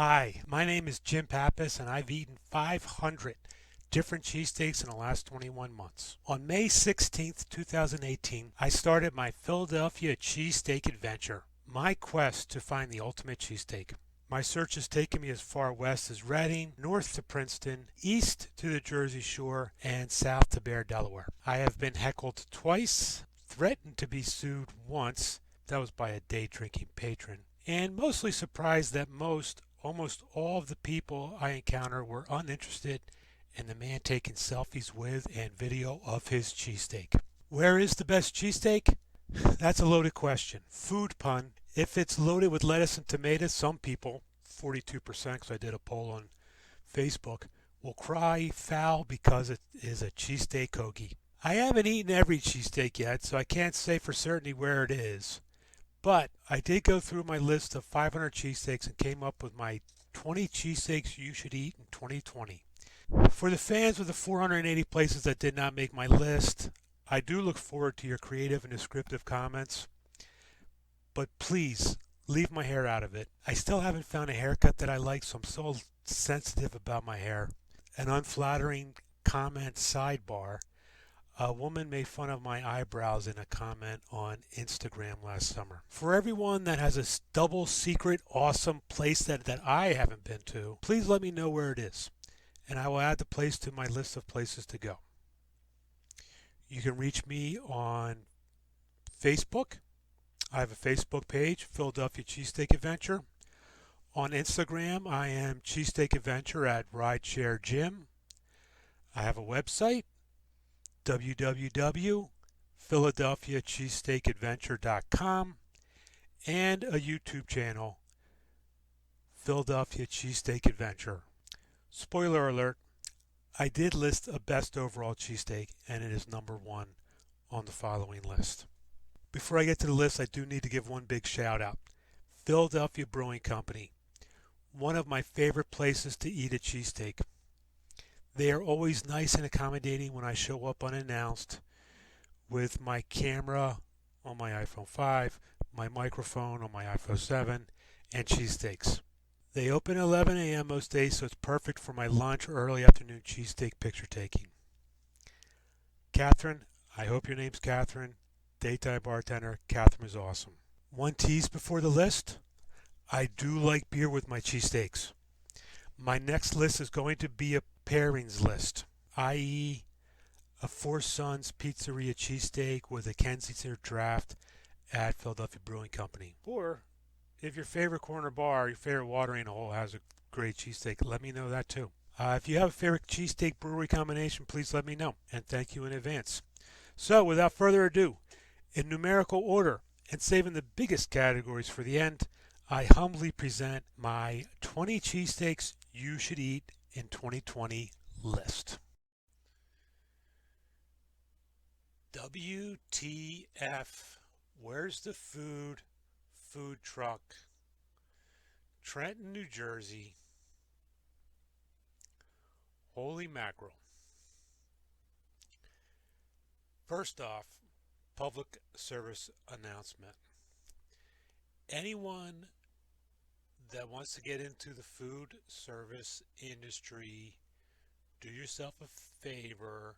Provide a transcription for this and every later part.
Hi, my name is Jim Pappas, and I've eaten 500 different cheesesteaks in the last 21 months. On May 16th, 2018, I started my Philadelphia Cheesesteak Adventure, my quest to find the ultimate cheesesteak. My search has taken me as far west as Reading, north to Princeton, east to the Jersey Shore, and south to Bear, Delaware. I have been heckled twice, threatened to be sued once, that was by a day drinking patron, and mostly surprised that almost all of the people I encountered were uninterested in the man taking selfies with and video of his cheesesteak. Where is the best cheesesteak? That's a loaded question. Food pun. If it's loaded with lettuce and tomatoes, some people, 42% because I did a poll on Facebook, will cry foul because it is a cheesesteak hoagie. I haven't eaten every cheesesteak yet, so I can't say for certainty where it is. But I did go through my list of 500 cheesesteaks and came up with my 20 cheesesteaks you should eat in 2020. For the fans of the 480 places that did not make my list, I do look forward to your creative and descriptive comments. But please, leave my hair out of it. I still haven't found a haircut that I like, so I'm so sensitive about my hair. An unflattering comment sidebar. A woman made fun of my eyebrows in a comment on Instagram last summer. For everyone that has a double secret awesome place that I haven't been to, please let me know where it is, and I will add the place to my list of places to go. You can reach me on Facebook. I have a Facebook page, Philadelphia Cheesesteak Adventure. On Instagram, I am Cheesesteak Adventure at Rideshare Jim. I have a website, www.philadelphiacheesesteakadventure.com, and a YouTube channel, Philadelphia Cheesesteak Adventure. Spoiler alert, I did list a best overall cheesesteak, and it is number one on the following list. Before I get to the list, I do need to give one big shout out. Philadelphia Brewing Company, one of my favorite places to eat a cheesesteak. They are always nice and accommodating when I show up unannounced with my camera on my iPhone 5, my microphone on my iPhone 7, and cheesesteaks. They open at 11 a.m. most days, so it's perfect for my lunch or early afternoon cheesesteak picture taking. Catherine, I hope your name's Catherine, daytime bartender. Catherine is awesome. One tease before the list, I do like beer with my cheesesteaks. My next list is going to be a pairings list, i.e. a Four Sons Pizzeria cheesesteak with a Kensington draft at Philadelphia Brewing Company. Or if your favorite corner bar, your favorite watering hole has a great cheesesteak, let me know that too. If you have a favorite cheesesteak brewery combination, please let me know, and thank you in advance. So without further ado, in numerical order and saving the biggest categories for the end, I humbly present my 20 cheesesteaks you should eat in 2020 list. WTF, where's the food truck? Trenton, New Jersey. Holy mackerel. First off, public service announcement. Anyone that wants to get into the food service industry, do yourself a favor,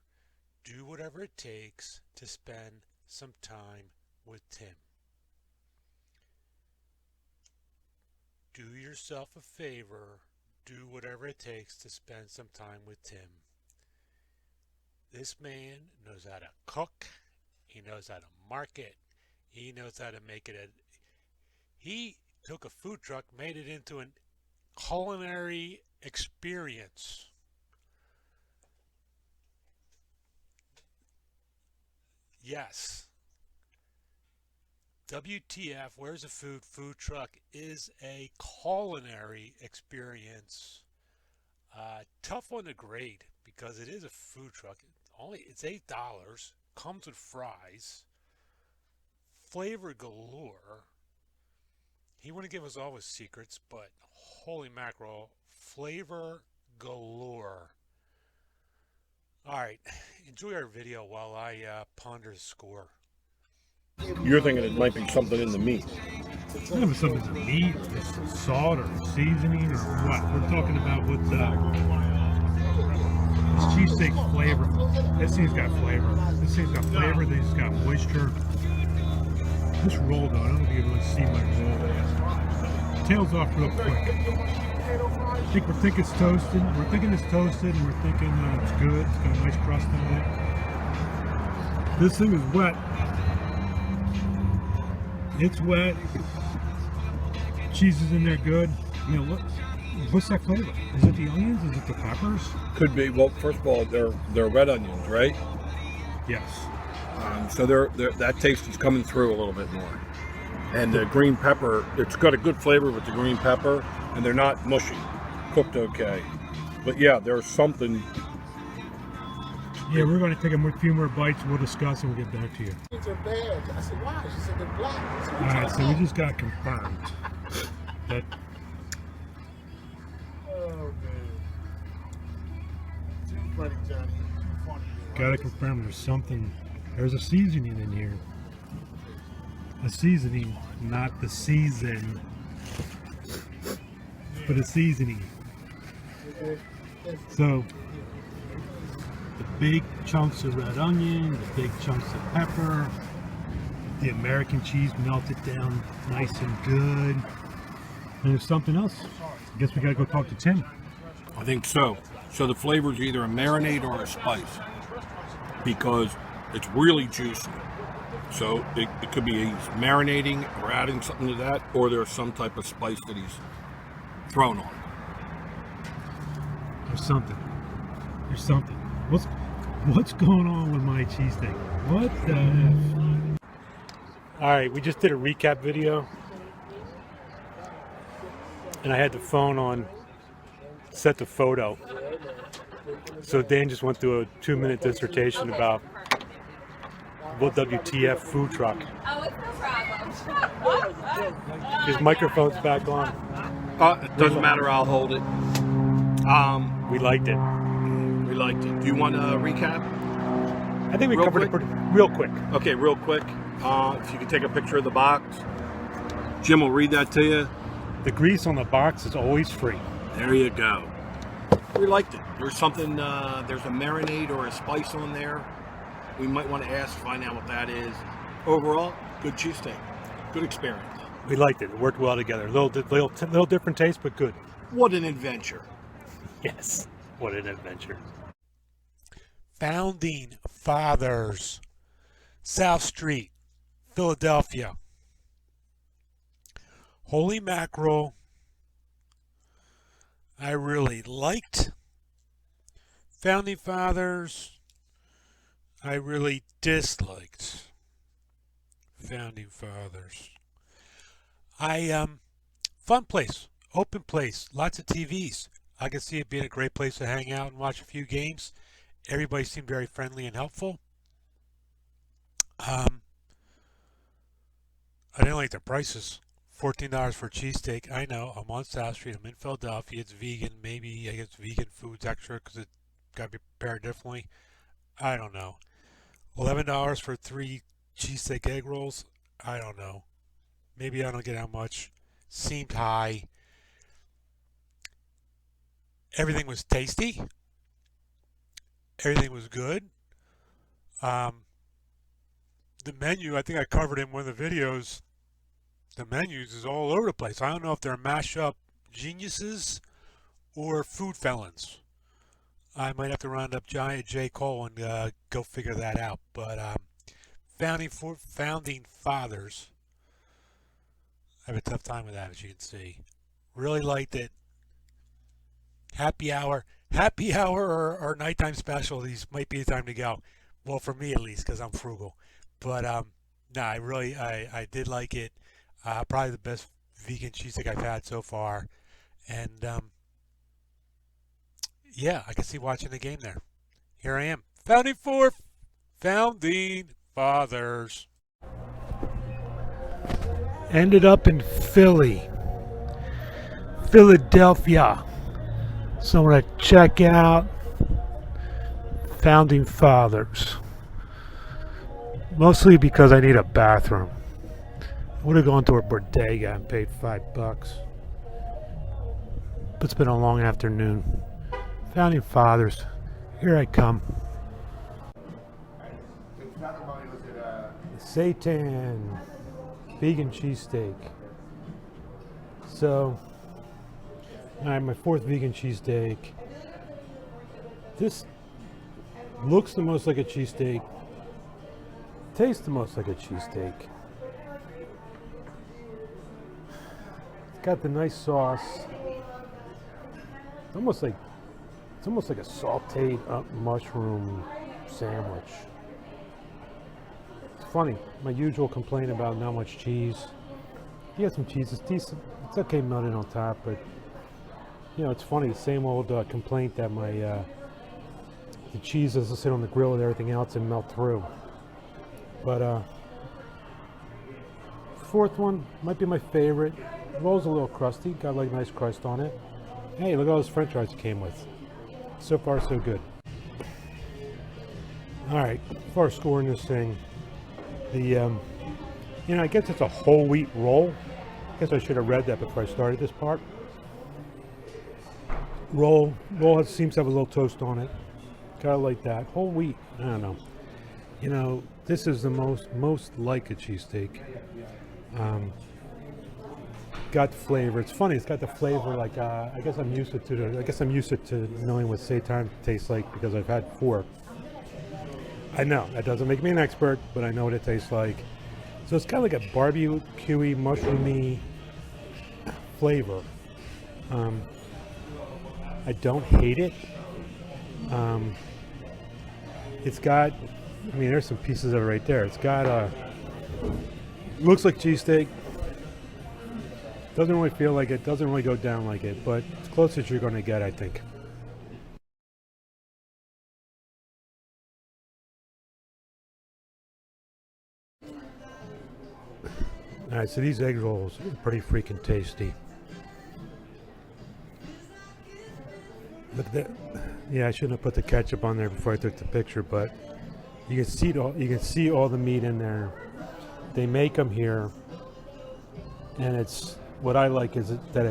do whatever it takes to spend some time with Tim. Do yourself a favor, do whatever it takes to spend some time with Tim. This man knows how to cook, he knows how to market, he knows how to make it he took a food truck, made it into a culinary experience. Yes. WTF, where's the food truck is a culinary experience. Tough one to grade because it is a food truck. It's $8, comes with fries, flavor galore. He wouldn't give us all his secrets, but holy mackerel, flavor galore. Alright, enjoy our video while I ponder the score. You're thinking it might be something in the meat. I don't know if something's meat, or salt, or seasoning, or what. We're talking about what this cheesesteak's flavor. This thing's got flavor. This thing's got flavor. This has got moisture. This roll, though, I don't know if you can really see my roll. Tails off real quick. I think we think it's toasted. We're thinking it's toasted, and we're thinking it's good. It's got a nice crust on it. This thing is wet. It's wet. Cheese is in there good. You know, what's that flavor? Is it the onions? Is it the peppers? Could be. Well, first of all, they're red onions, right? Yes. So that taste is coming through a little bit more. And the green pepper, it's got a good flavor with the green pepper, and they're not mushy. Cooked okay. But yeah, there's something. Yeah, we're going to take a few more bites. We'll discuss and we'll get back to you. These are bad. I said, why? She said they're black. So all right, so we just got confirmed that. Oh, man. Too funny, Johnny. Too funny. Got to confirm there's something. There's a seasoning in here. A seasoning, not the season, but a seasoning. So, the big chunks of red onion, the big chunks of pepper, the American cheese melted down nice and good. And there's something else. I guess we gotta go talk to Tim. I think so. So the flavor is either a marinade or a spice, because it's really juicy. So it could be he's marinating or adding something to that, or there's some type of spice that he's thrown on. There's something. There's something. What's going on with my cheesesteak? What the F? All right, we just did a recap video, and I had the phone on set the photo. So Dan just went through a 2-minute dissertation about what WTF food truck. Oh, it's no problem. His microphone's back on. It doesn't matter. I'll hold it. We liked it. We liked it. Do you want to recap? I think we Real covered quick? it real quick. Okay, real quick. If you could take a picture of the box, Jim will read that to you. The grease on the box is always free. There you go. We liked it. There's something. There's a marinade or a spice on there. We might want to ask, find out what that is. Overall, good cheesesteak. Good experience. We liked it. It worked well together. Little different taste, but good. What an adventure. Yes. What an adventure. Founding Fathers, South Street, Philadelphia. Holy mackerel. I really liked. Founding Fathers. I really disliked. Founding Fathers. Fun place, open place, lots of TVs. I can see it being a great place to hang out and watch a few games. Everybody seemed very friendly and helpful. I didn't like the prices. $14 for a cheesesteak. I know, I'm on South Street, I'm in Philadelphia, it's vegan. Maybe I guess vegan food's extra because it got to be prepared differently. I don't know. $11 for 3 cheesesteak egg rolls. I don't know. Maybe I don't get how much. Seemed high. Everything was tasty. Everything was good. The menu, I think I covered in one of the videos. The menus is all over the place. I don't know if they're mashup geniuses or food felons. I might have to round up J. Cole and go figure that out. But founding fathers, I have a tough time with that, as you can see. Really liked it. Happy hour or nighttime specialties might be the time to go. Well, for me at least, because I'm frugal. But no, I did like it. Probably the best vegan cheesesteak I've had so far. And yeah, I can see watching the game there. Here I am. Founding Fathers. Ended up in Philadelphia. So I'm going to check out Founding Fathers. Mostly because I need a bathroom. I would have gone to a Bodega and paid $5. But it's been a long afternoon. Founding Fathers, here I come. Seitan vegan cheesesteak. So, I have my 4th vegan cheesesteak. This looks the most like a cheesesteak. Tastes the most like a cheesesteak. It's got the nice sauce. It's almost like a sauteed up mushroom sandwich. It's funny. My usual complaint about not much cheese. You got some cheese. It's decent. It's okay melted on top, but you know it's funny. The same old complaint that my the cheese doesn't sit on the grill with everything else and melt through. But 4th one might be my favorite. Roll's a little crusty. Got like nice crust on it. Hey, look at all those French fries it came with. So far, so good. All right, as far as scoring this thing, I guess it's a whole wheat roll. I guess I should have read that before I started this part. Roll seems to have a little toast on it. Kind of like that. Whole wheat. I don't know. You know, this is the most like a cheesesteak. Got the flavor. It's funny. It's got the flavor like I guess I'm used to knowing what seitan tastes like because I've had 4. I know that doesn't make me an expert, but I know what it tastes like. So it's kind of like a barbecue-y, mushroomy flavor. I don't hate it. It's got, I mean, there's some pieces of it right there. It's got looks like cheesesteak. Doesn't really feel like it. Doesn't really go down like it, but it's close as you're going to get, I think. All right, so these egg rolls are pretty freaking tasty. Look at that. Yeah, I shouldn't have put the ketchup on there before I took the picture, but you can see all the meat in there. They make them here, and it's what I like is that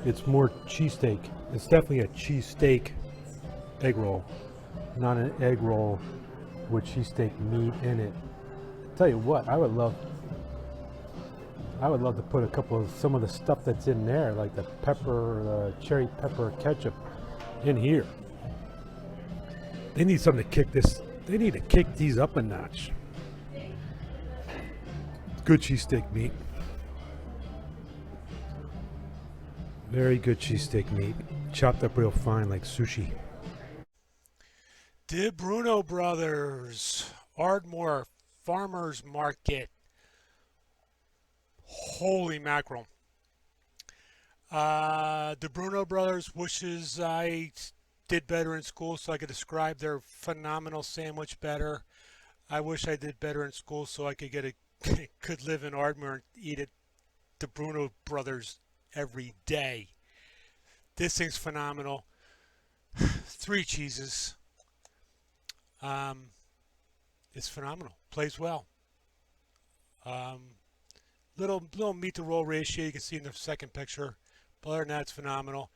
it's more cheesesteak. It's definitely a cheesesteak egg roll, not an egg roll with cheesesteak meat in it. I'll tell you what, I would love to put some of the stuff that's in there, like the cherry pepper ketchup, in here. They need something to kick this. They need to kick these up a notch. Good cheesesteak meat. Very good cheesesteak meat. Chopped up real fine like sushi. De Bruno Brothers, Ardmore Farmers Market. Holy mackerel. De Bruno Brothers wishes I did better in school so I could describe their phenomenal sandwich better. I wish I did better in school so I could live in Ardmore and eat at De Bruno Brothers every day. This thing's phenomenal. 3 cheeses. It's phenomenal. Plays well. Little meat to roll ratio you can see in the second picture. But other than that, it's phenomenal.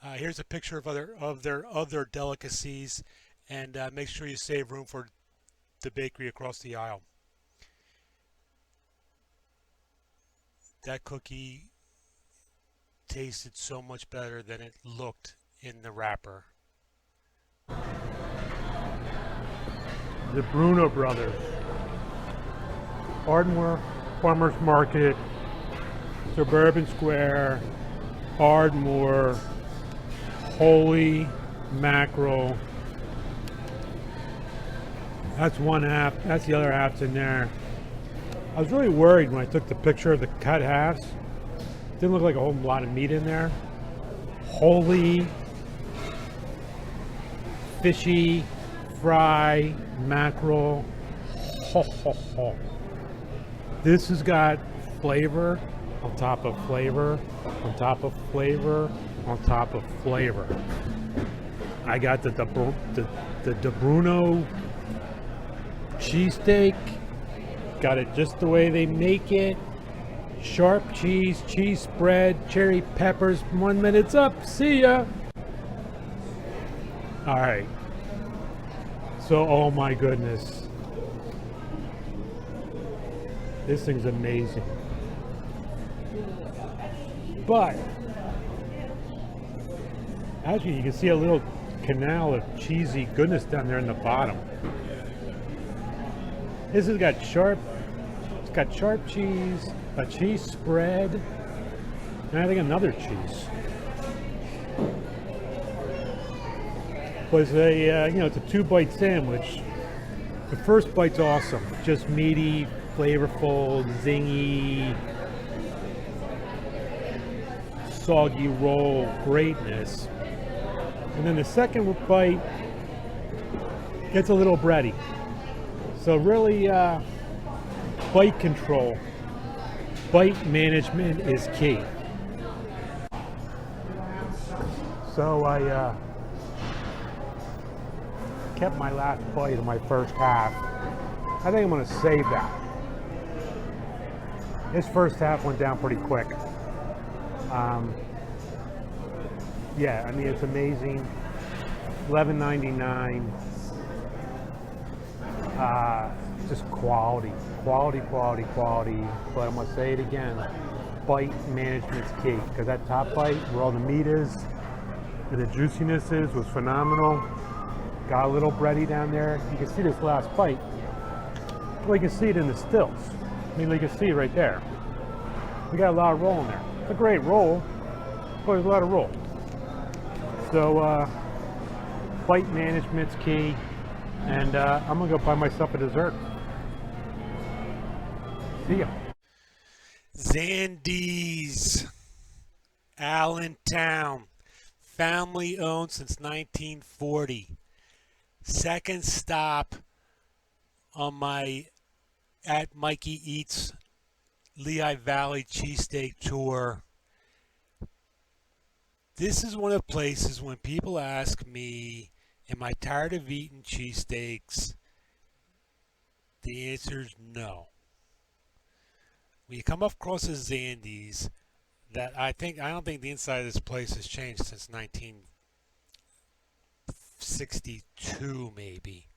Here's a picture of their other delicacies, and make sure you save room for the bakery across the aisle. That cookie tasted so much better than it looked in the wrapper. The Bruno Brothers, Ardmore Farmers Market, Suburban Square, Ardmore. Holy mackerel. That's one half. That's the other half's in there. I was really worried when I took the picture of the cut halves. Didn't look like a whole lot of meat in there. Holy fishy fry mackerel. Ho, ho, ho. This has got flavor on top of flavor on top of flavor on top of flavor. I got the De Bruno cheesesteak. Got it just the way they make it. Sharp cheese, cheese spread, cherry peppers. 1 minute's up. See ya. All right. So, oh my goodness. This thing's amazing. But, actually, you can see a little canal of cheesy goodness down there in the bottom. This has got sharp, it's got sharp cheese, a cheese spread, and I think another cheese. Was a it's a 2-bite sandwich. The first bite's awesome, just meaty, flavorful, zingy, soggy roll greatness. And then the second bite gets a little bready. So really, bite control, bite management is key. So I kept my last bite of my first half. I think I'm going to save that. This first half went down pretty quick. Yeah, I mean, it's amazing. $11.99. Just quality. But I'm going to say it again. Bite management's key. Because that top bite, where all the meat is and the juiciness is, was phenomenal. Got a little bready down there. You can see this last bite. Well, you can see it in the stills. I mean, you can see it right there. We got a lot of roll in there. It's a great roll, but there's a lot of roll. So, bite management's key. And I'm going to go buy myself a dessert. See ya. Zandy's, Allentown. Family owned since 1940. Second stop on my at Mikey Eats Lehigh Valley Cheesesteak tour. This is one of the places when people ask me, am I tired of eating cheesesteaks? The answer is no. When you come across a Zandy's, that I don't think the inside of this place has changed since 1962 maybe.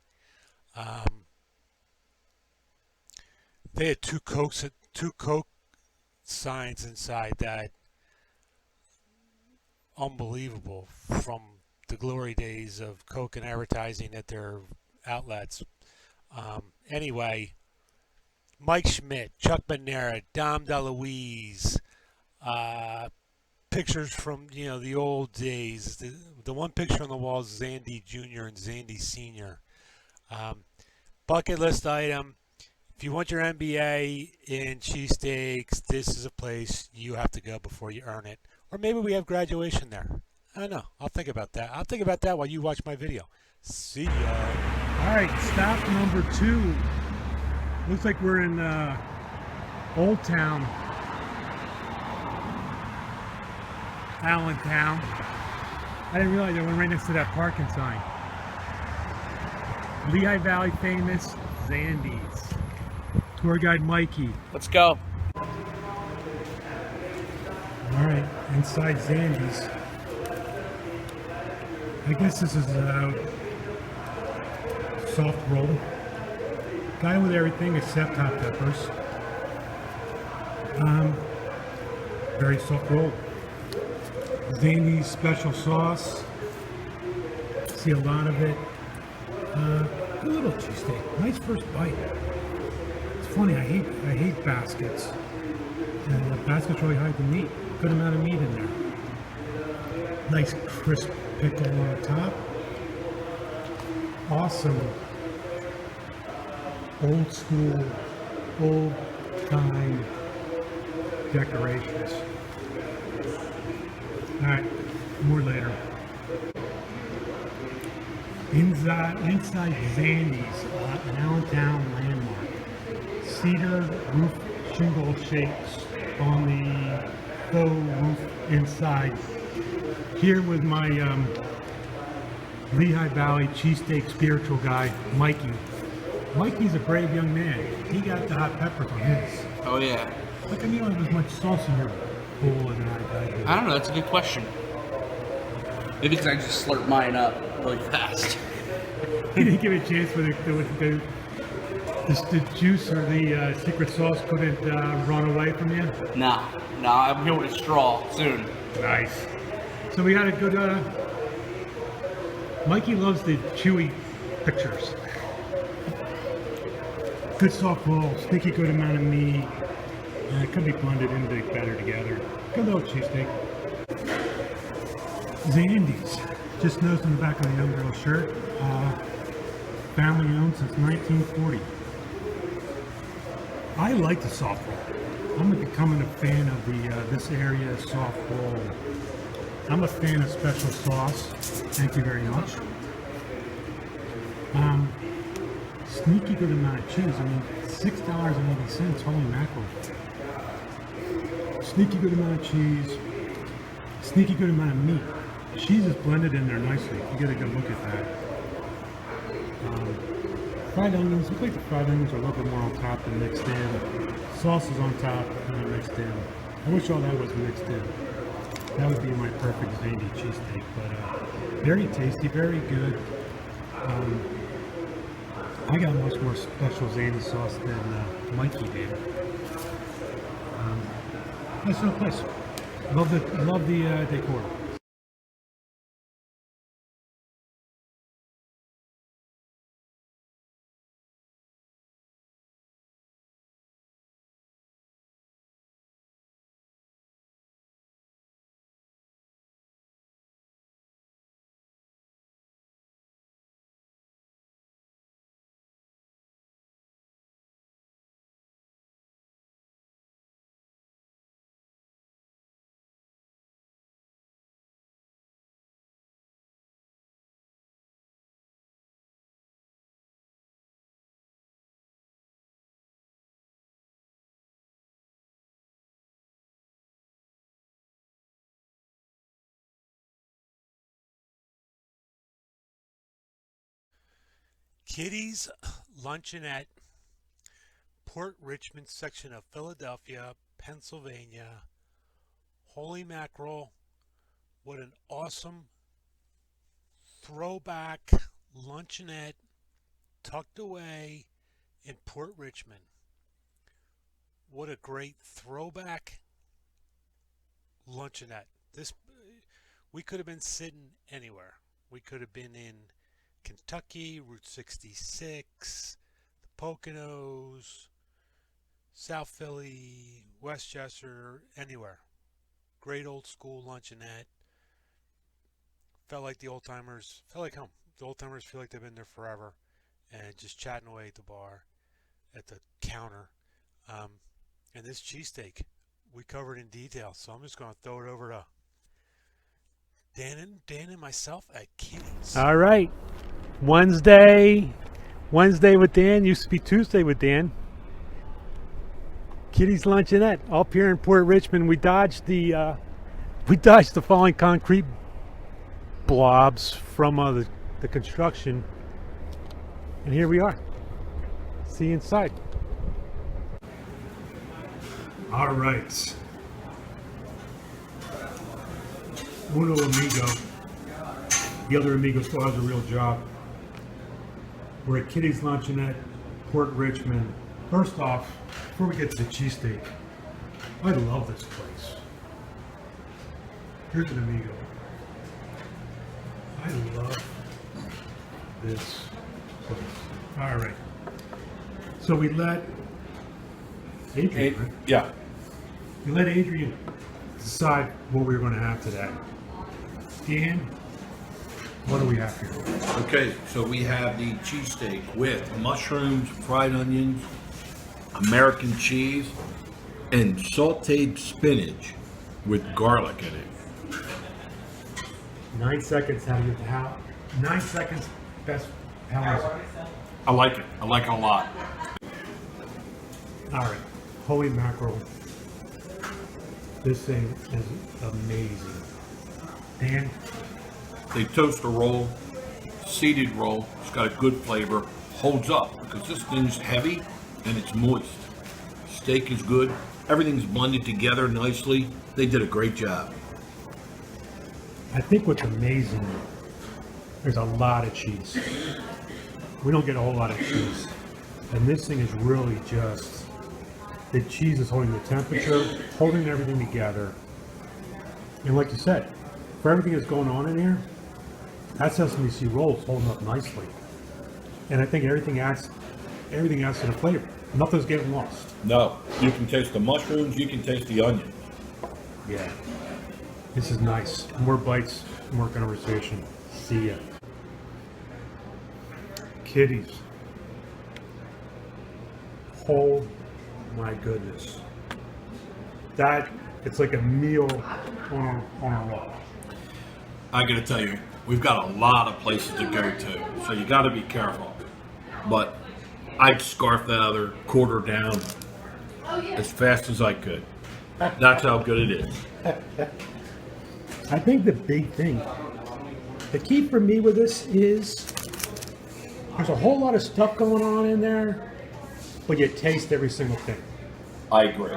They had two Coke signs inside that unbelievable from the glory days of Coke and advertising at their outlets. Anyway, Mike Schmidt, Chuck Banera, Dom DeLuise, pictures from the old days. The one picture on the wall is Zandy Jr. and Zandy Sr. Bucket list item. If you want your MBA in cheesesteaks, this is a place you have to go before you earn it. Or maybe we have graduation there. I don't know. I'll think about that. I'll think about that while you watch my video. See ya. All right, stop number 2. Looks like we're in Old Town, Allentown. I didn't realize I went right next to that parking sign. Lehigh Valley famous Zandy's. Tour guide Mikey. Let's go. All right, inside Zandy's. I guess this is a soft roll. Got it with everything except hot peppers. Very soft roll. Zandy's special sauce. See a lot of it. Good little cheesesteak. Nice first bite. It's funny. I hate baskets. And the baskets really hide the meat. Good amount of meat in there. Nice crisp pickle on top. Awesome. Old school, old time decorations. Alright, more later. Inside Zandy's, an Allentown landmark. Cedar roof shingle shapes on the faux roof inside. Here with my Lehigh Valley cheesesteak spiritual guy, Mikey. Mikey's a brave young man. He got the hot peppers on his. Oh yeah. How come you don't have as much sauce in your bowl as I do? I don't know. That's a good question. Maybe because I just slurp mine up really fast. You didn't give it a chance for the juice or the secret sauce couldn't run away from you? Nah, I'm here with a straw soon. Nice. So we had a good, Mikey loves the chewy pictures. Good soft roll, sneaky good amount of meat. It could be blended into better together. Good little cheesesteak. Zandy's. Just noticed on the back of the young girl's shirt. Family owned since 1940. I like the soft roll. I'm becoming a fan of the this area soft roll. I'm a fan of special sauce. Thank you very much. Sneaky good amount of cheese. I mean, $6.80. Holy mackerel. Sneaky good amount of cheese. Sneaky good amount of meat. Cheese is blended in there nicely. You get a good look at that. Fried onions. Look like the fried onions are a little bit more on top than mixed in. Sauce is on top and then mixed in. I wish all that was mixed in. That would be my perfect Zandy cheesesteak. But very tasty, very good. I got much more special Zandy sauce than Mikey did. Nice little place. Love the decor. Kitty's Luncheonette, Port Richmond section of Philadelphia, Pennsylvania. Holy mackerel, what an awesome throwback luncheonette tucked away in Port Richmond. What a great throwback luncheonette. We could have been sitting anywhere. We could have been in Kentucky, Route 66, the Poconos, South Philly, Westchester, anywhere. Great old school luncheonette. Felt like the old timers, felt like home. The old timers feel like they've been there forever and just chatting away at the bar, at the counter. And this cheesesteak we covered in detail, so I'm just going to throw it over to Dan and myself at Kitty's. All right. Wednesday with Dan used to be Tuesday with Dan. Kitty's Luncheonette up here in Port Richmond. We dodged the falling concrete blobs from the construction, and here we are. See you inside. All right. Uno amigo. The other amigo still has a real job. We're at Kitty's Luncheonette, Port Richmond. First off, before we get to the cheesesteak, I love this place. Here's an amigo. I love this place. All right. So we let Adrian, right? Yeah. We let Adrian decide what we were going to have today. Dan, what do we have here? Okay, so we have the cheesesteak with mushrooms, fried onions, American cheese, and sauteed spinach with garlic in it. 9 seconds. 9 seconds. Best. How is it? I like it. I like it a lot. All right. Holy mackerel. This thing is amazing. Dan? They toast a roll, seeded roll. It's got a good flavor. Holds up because this thing's heavy and it's moist. Steak is good. Everything's blended together nicely. They did a great job. I think what's amazing, there's a lot of cheese. We don't get a whole lot of cheese. And this thing is really just, the cheese is holding the temperature, holding everything together. And like you said, for everything that's going on in here, that sesame seed roll is holding up nicely. And I think everything adds to the flavor. Nothing's getting lost. No, you can taste the mushrooms, you can taste the onions. Yeah. This is nice. More bites, more conversation. See ya. Kitties. Oh my goodness. That, it's like a meal on a roll. I gotta tell you, we've got a lot of places to go to, so you gotta be careful. But I'd scarf that other quarter down as fast as I could. That's how good it is. I think the big thing, the key for me with this is there's a whole lot of stuff going on in there, but you taste every single thing. I agree.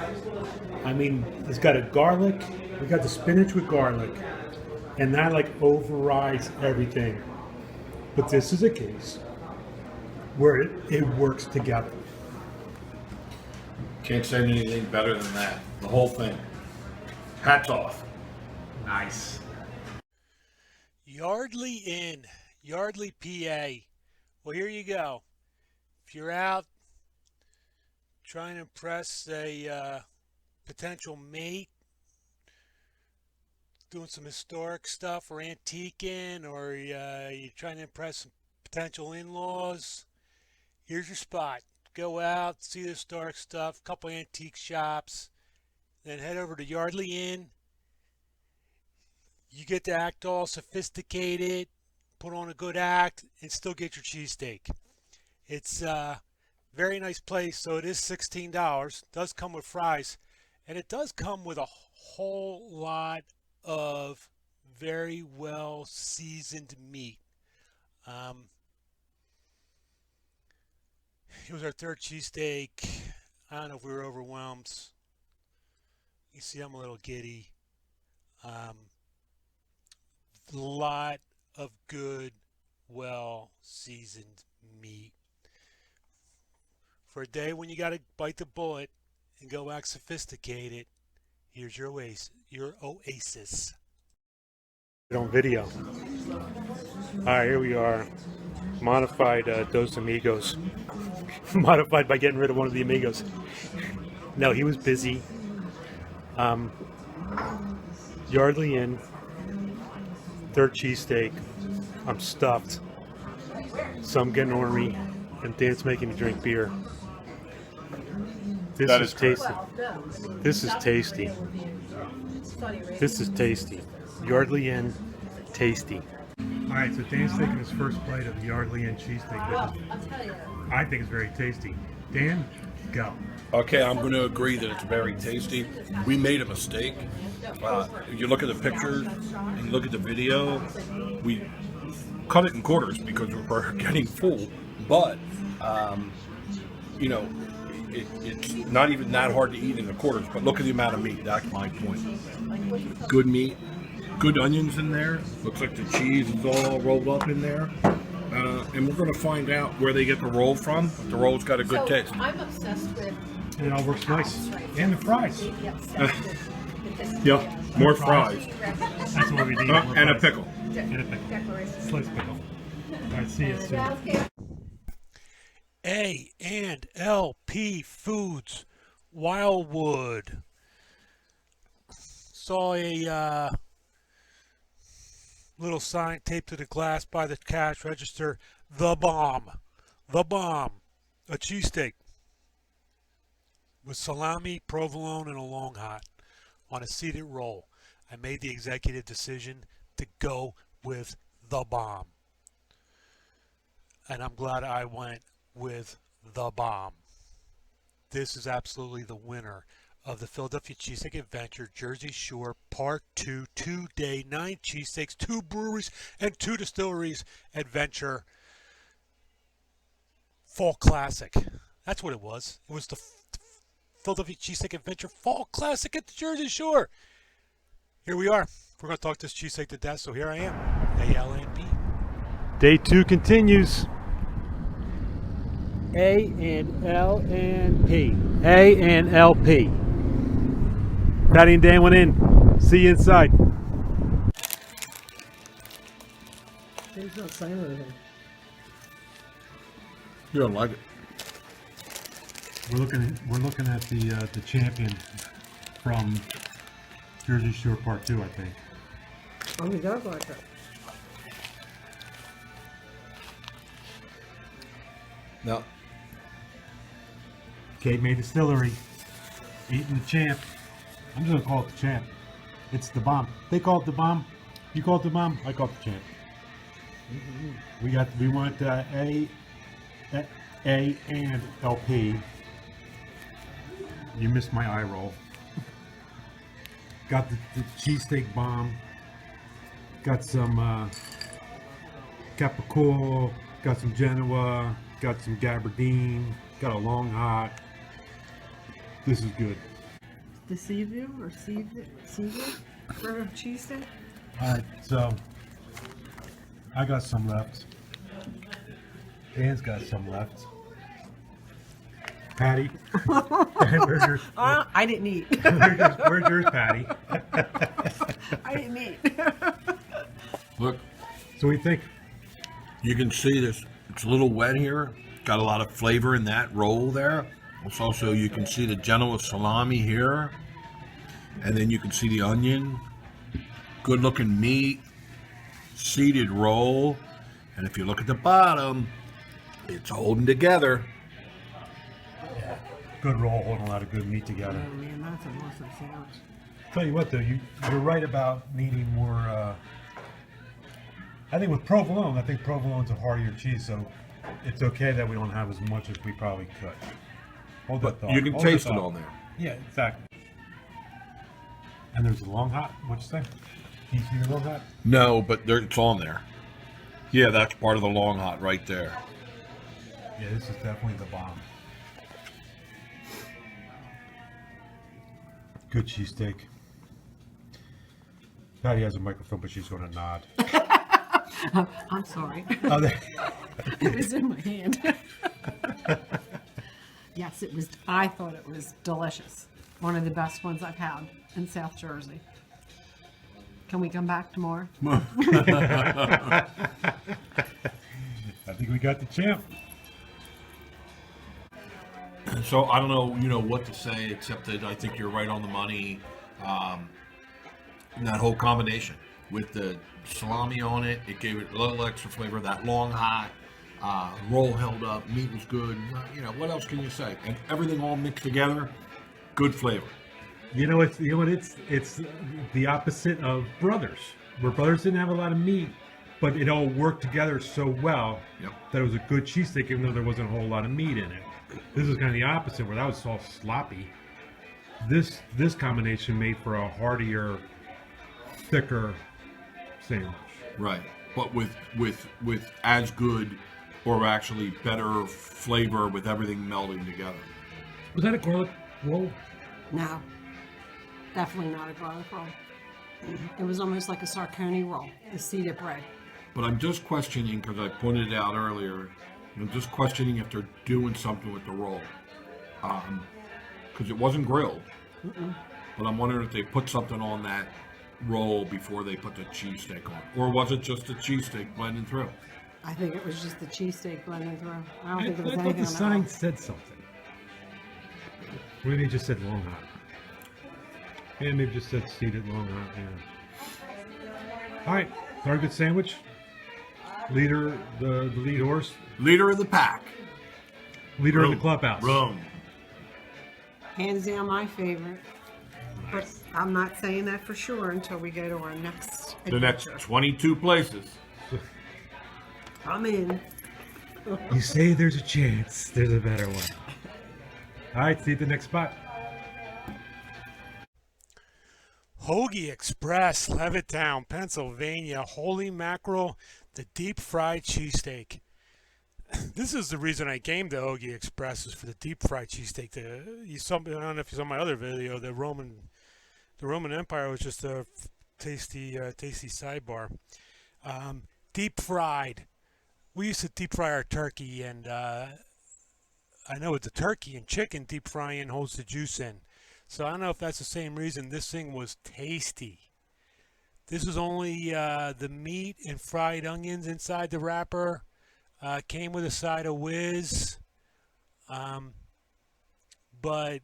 I mean, it's got a garlic, we got the spinach with garlic, and that like overrides everything. But this is a case where it works together. Can't say anything better than that. The whole thing. Hats off. Nice. Yardley Inn, Yardley, PA. Well, here you go. If you're out trying to impress a potential mate, doing some historic stuff or antiquing, or you're trying to impress some potential in-laws, here's your spot. Go out, see the historic stuff, couple antique shops, then head over to Yardley Inn. You get to act all sophisticated, put on a good act, and still get your cheesesteak. It's a very nice place, so it is $16. It does come with fries, and it does come with a whole lot of very well seasoned meat. It was our third cheesesteak. I don't know if we were overwhelmed. You see, I'm a little giddy. Lot of good, well seasoned meat. For a day when you got to bite the bullet and go act sophisticated, here's your oasis. On video. All right, here we are. Modified Dos Amigos. Modified by getting rid of one of the amigos. No, he was busy. Yardley Inn. Third cheesesteak. I'm stuffed. So I'm getting ornery, and Dan's making me drink beer. This is tasty. This is tasty. This is tasty. Yardley Inn, tasty. All right, so Dan's taking his first bite of the Yardley Inn cheesesteak, which I think is very tasty. Dan, go. Okay, I'm going to agree that it's very tasty. We made a mistake. You look at the pictures and look at the video, we cut it in quarters because we're getting full. But, you know, it's not even that hard to eat in the quarters. But look at the amount of meat. That's my point. Good meat. Good onions in there. Looks like the cheese is all rolled up in there. And we're going to find out where they get the roll from. The roll's got a good taste. I'm obsessed with. And it all works nice. And the fries. Yeah, more fries. That's what we need. And a pickle. And a pickle. Slice pickle. All right, see you soon. A&LP Foods, Wildwood. Saw a little sign taped to the glass by the cash register. The Bomb. The Bomb. A cheesesteak with salami, provolone, and a long hot on a seeded roll. I made the executive decision to go with The Bomb. And I'm glad I went with The Bomb. This is absolutely the winner of the Philadelphia Cheesesteak Adventure Jersey Shore Part 2 2-day 9 cheesesteaks, 2 breweries and 2 distilleries adventure fall classic. That's what it was. It was the Philadelphia Cheesesteak Adventure Fall Classic at the Jersey Shore. Here we are. We're going to talk this cheesesteak to death, so here I am, A-L-N-P. Day 2 continues. A-N-L-N-P. A-N-L-P. Patty and Dan went in. See you inside. He's not saying anything. You don't like it. We're looking at the champion from Jersey Shore Part 2, I think. Oh, he does like it. No. Cape May Distillery, eating the champ. I'm just gonna call it the champ. It's the bomb. They call it the bomb. You call it the bomb. I call it the champ. We want A and LP. You missed my eye roll. Got the cheesesteak bomb. Got some Capicola. Got some Genoa. Got some Gabardine. Got a long hot. This is good. The Seaview or Seaview for a cheesesteak? Alright, so I got some left. Dan's got some left. Patty. Where's yours? I didn't eat. Where's yours, Patty? I didn't eat. Look, So we think you can see this. It's a little wet here. Got a lot of flavor in that roll there. It's also, you can see the Genoa salami here. And then you can see the onion. Good looking meat. Seeded roll. And if you look at the bottom, it's holding together. good roll holding a lot of good meat together. Oh man, that's an awesome sandwich. Tell you what though, you're right about needing more I think with provolone, I think provolone's a heartier cheese, so it's okay that we don't have as much as we probably could. Hold that thought. You can Hold taste that it thought. on there. Yeah, exactly. And there's a long hot. What'd you say? Can you see the long hot? No, but it's on there. Yeah, that's part of the long hot right there. Yeah, this is definitely the bomb. Good cheesesteak. Patty has a microphone, but she's going to nod. I'm sorry. Oh, there- It was in my hand. Yes, it was. I thought it was delicious. One of the best ones I've had in South Jersey. Can we come back tomorrow? I think we got the champ. So I don't know, what to say except that I think you're right on the money. And that whole combination with the salami on it, it gave it a little extra flavor. That long hot roll held up, meat was good. What else can you say? And everything all mixed together, good flavor. It's the opposite of Brothers, where Brothers didn't have a lot of meat, but it all worked together so well that it was a good cheesesteak, even though there wasn't a whole lot of meat in it. This is kind of the opposite, where that was all sloppy. This combination made for a heartier, thicker sandwich. Right, but with as good or actually better flavor with everything melding together. Was that a garlic roll? No, definitely not a garlic roll. It was almost like a sarconi roll, the seeded bread. But I'm just questioning, because I pointed it out earlier, I'm just questioning if they're doing something with the roll. Because it wasn't grilled. But I'm wondering if they put something on that roll before they put the cheesesteak on. Or was it just the cheesesteak blending through? I think it was just the cheesesteak blending through. I don't I think there was thought anything the on that sign roll. said something. Maybe it just said long hot. Yeah, maybe it just said seeded long hot. Yeah. All right, very good sandwich. Leader, the lead horse. Leader of the pack. Leader of the clubhouse. Rome. Hands down my favorite. But I'm not saying that for sure until we go to our next The next adventure. 22 places. I'm in. You say there's a chance, there's a better one. All right, see you at the next spot. Hoagie Express, Levittown, Pennsylvania. Holy mackerel, the deep fried cheesesteak. This is the reason I came to Hoagie Express, is for the deep fried cheesesteak. You saw, I don't know if you saw my other video. The Roman Empire was just a tasty sidebar. Deep fried. We used to deep fry our turkey, and I know it's the turkey and chicken deep frying holds the juice in. So I don't know if that's the same reason this thing was tasty. This was only the meat and fried onions inside the wrapper. Came with a side of whiz. But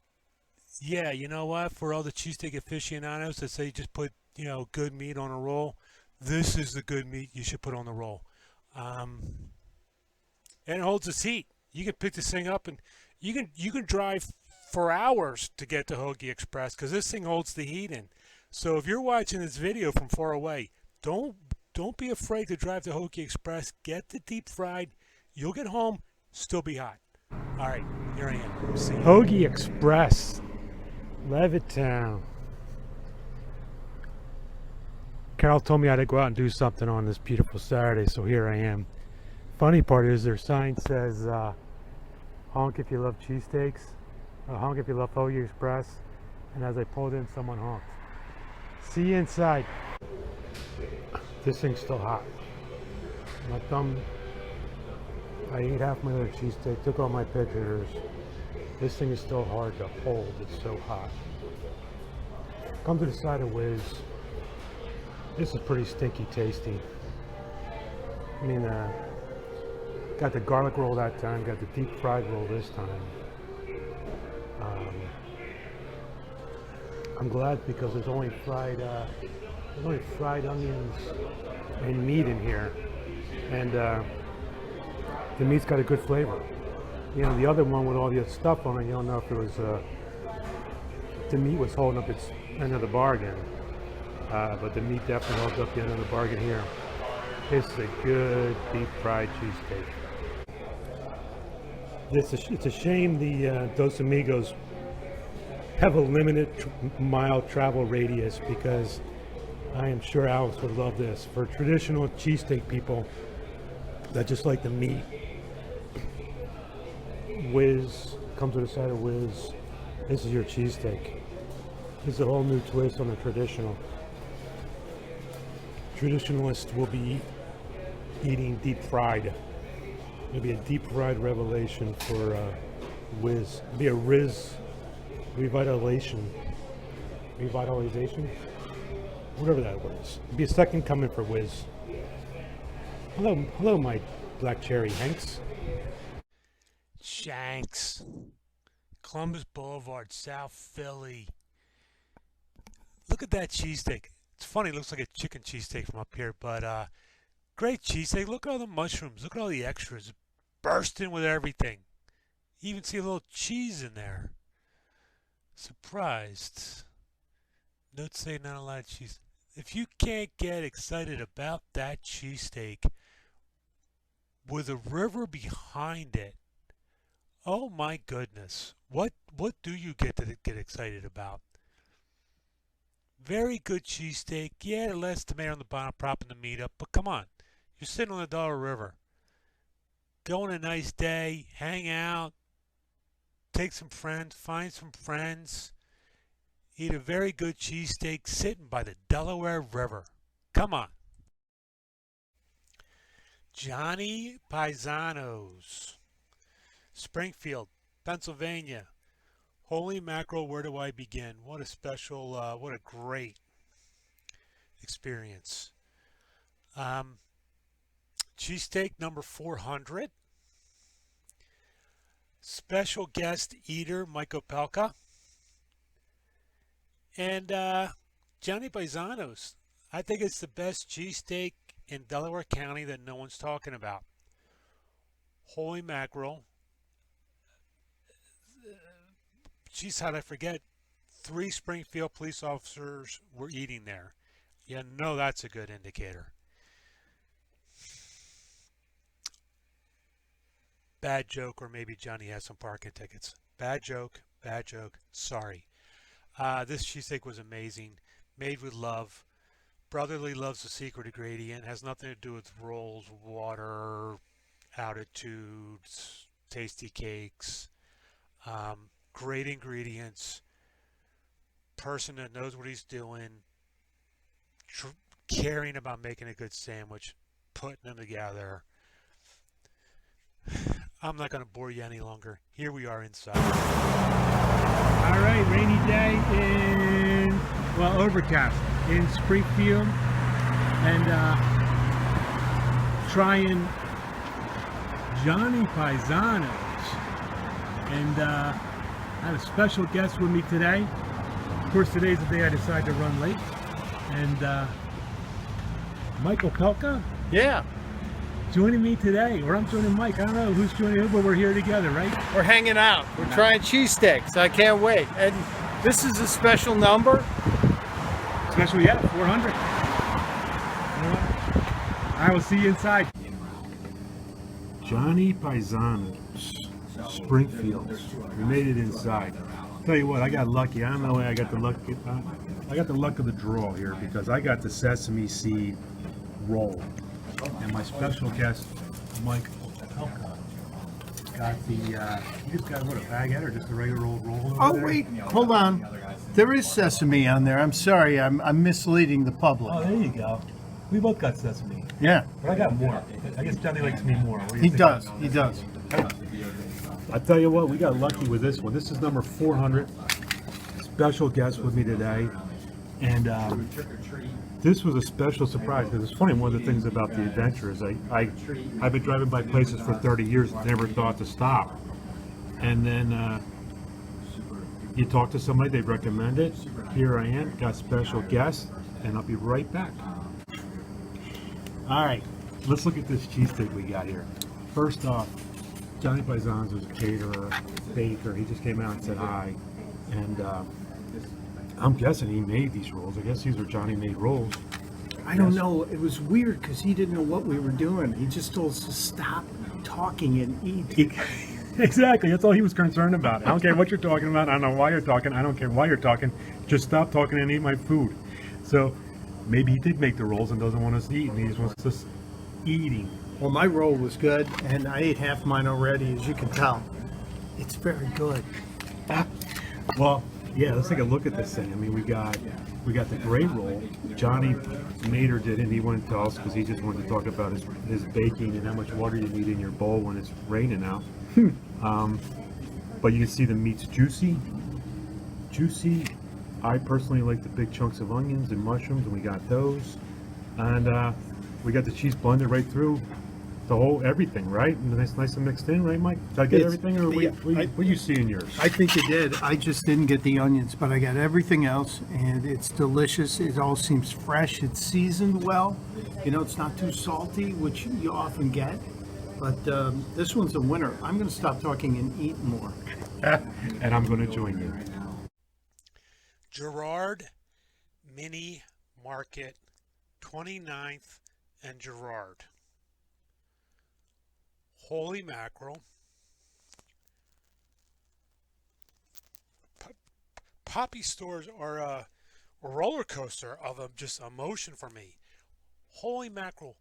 yeah, you know what? For all the cheesesteak aficionados that say just put, good meat on a roll, this is the good meat you should put on the roll. And it holds its heat. You can pick this thing up, and you can drive for hours to get to Hoagie Express, because this thing holds the heat in. So if you're watching this video from far away, don't be afraid to drive to Hoagie Express. Get the deep fried. You'll get home, still be hot. All right, here I am. See Hoagie Express, Levittown. Carol told me I had to go out and do something on this beautiful Saturday, so here I am. Funny part is their sign says, honk if you love cheesesteaks, honk if you love Hoagie Express, and as I pulled in, someone honked. See you inside. This thing's still hot. My thumb, I ate half my other cheesesteak, took all my pictures. This thing is still hard to hold, it's so hot. Come to the side of whiz. This is pretty stinky tasty. I mean, got the garlic roll that time, got the deep fried roll this time. I'm glad because there's only fried onions and meat in here, and the meat's got a good flavor. The other one with all the stuff on it, you don't know if it was the meat was holding up its end of the bargain, but the meat definitely holds up the end of the bargain here. This is a good deep fried cheesesteak. It's a shame the Dos Amigos have a limited mile travel radius, because I am sure Alex would love this. For traditional cheesesteak people that just like the meat, whiz, comes with a side of whiz. This is your cheesesteak. This is a whole new twist on the traditional. Traditionalists will be eating deep fried. It'll be a deep fried revelation for whiz. It'll be a Riz revitalization, whatever that was. It'll be a second coming for whiz. Hello, my black cherry Hanks. Shanks, Columbus Boulevard, South Philly. Look at that cheesesteak. It's funny, it looks like a chicken cheesesteak from up here, but great cheesesteak. Look at all the mushrooms. Look at all the extras. Bursting with everything. You even see a little cheese in there. Surprised. Notes say not a lot of cheese. If you can't get excited about that cheesesteak with a river behind it, oh my goodness. What do you get to get excited about? Very good cheesesteak. Yeah, less tomato on the bottom, propping the meat up, but come on. You're sitting on the Dollar River. Go on a nice day, hang out, take some friends, find some friends, eat a very good cheesesteak sitting by the Delaware River. Come on. Johnny Paisanos, Springfield, Pennsylvania. Holy mackerel, where do I begin? What a special, what a great experience. Cheesesteak number 400. Special guest eater, Mike Opelka. And Johnny Paisanos. I think it's the best cheesesteak in Delaware County that no one's talking about. Holy mackerel. Geez, how'd I forget? 3 Springfield police officers were eating there. You know that's a good indicator. Bad joke, or maybe Johnny has some parking tickets. Bad joke, sorry. This cheesesteak was amazing. Made with love. Brotherly love's the secret ingredient. Has nothing to do with rolls, water, altitudes, tasty cakes, great ingredients, person that knows what he's doing, caring about making a good sandwich, putting them together. I'm not going to bore you any longer. Here we are inside. All right, rainy day in, well, overcast in Springfield, and trying Johnny Paisanos. And I had a special guest with me today. Of course, today's the day I decided to run late. And Michael Pelka? Yeah, Joining me today, or I'm joining Mike. I don't know who's joining who, but we're here together, right? we're hanging out. We're trying cheesesteaks. I can't wait. And this is a special number. Special, yeah, 400. I will see you inside. Johnny Paisanos, Springfield. We made it inside. Tell you what, I got lucky. I don't know why I got the luck. I got the luck of the draw here because I got the sesame seed roll, and my special guest, Mike Pelka, got the. You just got what, a baguette or just a regular old roll? Oh, over there? wait, hold on. There is sesame on there. I'm sorry, I'm misleading the public. Oh, there you go. We both got sesame, Yeah, but I got more. I guess Johnny likes me more. What do you he think? does. He does. I tell you what, we got lucky with this one. This is number 400. Special guest with me today, and this was a special surprise because it's funny. One of the things about the adventure is I've been driving by places for 30 years, and never thought to stop, and then you talk to somebody, they recommend it. Here I am, got special guest, and I'll be right back. All right, let's look at this cheesesteak we got here. First off, Johnny Paisanos was a caterer, baker. He just came out and said hi, and I'm guessing he made these rolls. I guess these are Johnny made rolls. I don't know. It was weird because he didn't know what we were doing. He just told us to stop talking and eat. Exactly. That's all he was concerned about. I don't care what you're talking about. I don't know why you're talking. I don't care why you're talking. Just stop talking and eat my food. So maybe he did make the rolls and doesn't want us to eat, and he just wants us eating. Well, my roll was good, and I ate half mine already, as you can tell. It's very good. Well, yeah, let's take a look at this thing. I mean, we got the gray roll. Johnny Mater did it, and he wouldn't tell us because he just wanted to talk about his baking and how much water you need in your bowl when it's raining out. But you can see the meat's juicy. I personally like the big chunks of onions and mushrooms, and we got those. And we got the cheese blended right through the whole everything, right? And nice and mixed in, right, Mike? Did I get everything, or what you see in yours? I think you did. I just didn't get the onions, but I got everything else, and it's delicious. It all seems fresh. It's seasoned well. You know, it's not too salty, which you often get. But this one's a winner. I'm going to stop talking and eat more. And I'm going to join you. Girard Mini Market, 29th and Girard. Holy mackerel. Papi stores are a roller coaster of just emotion for me. Holy mackerel,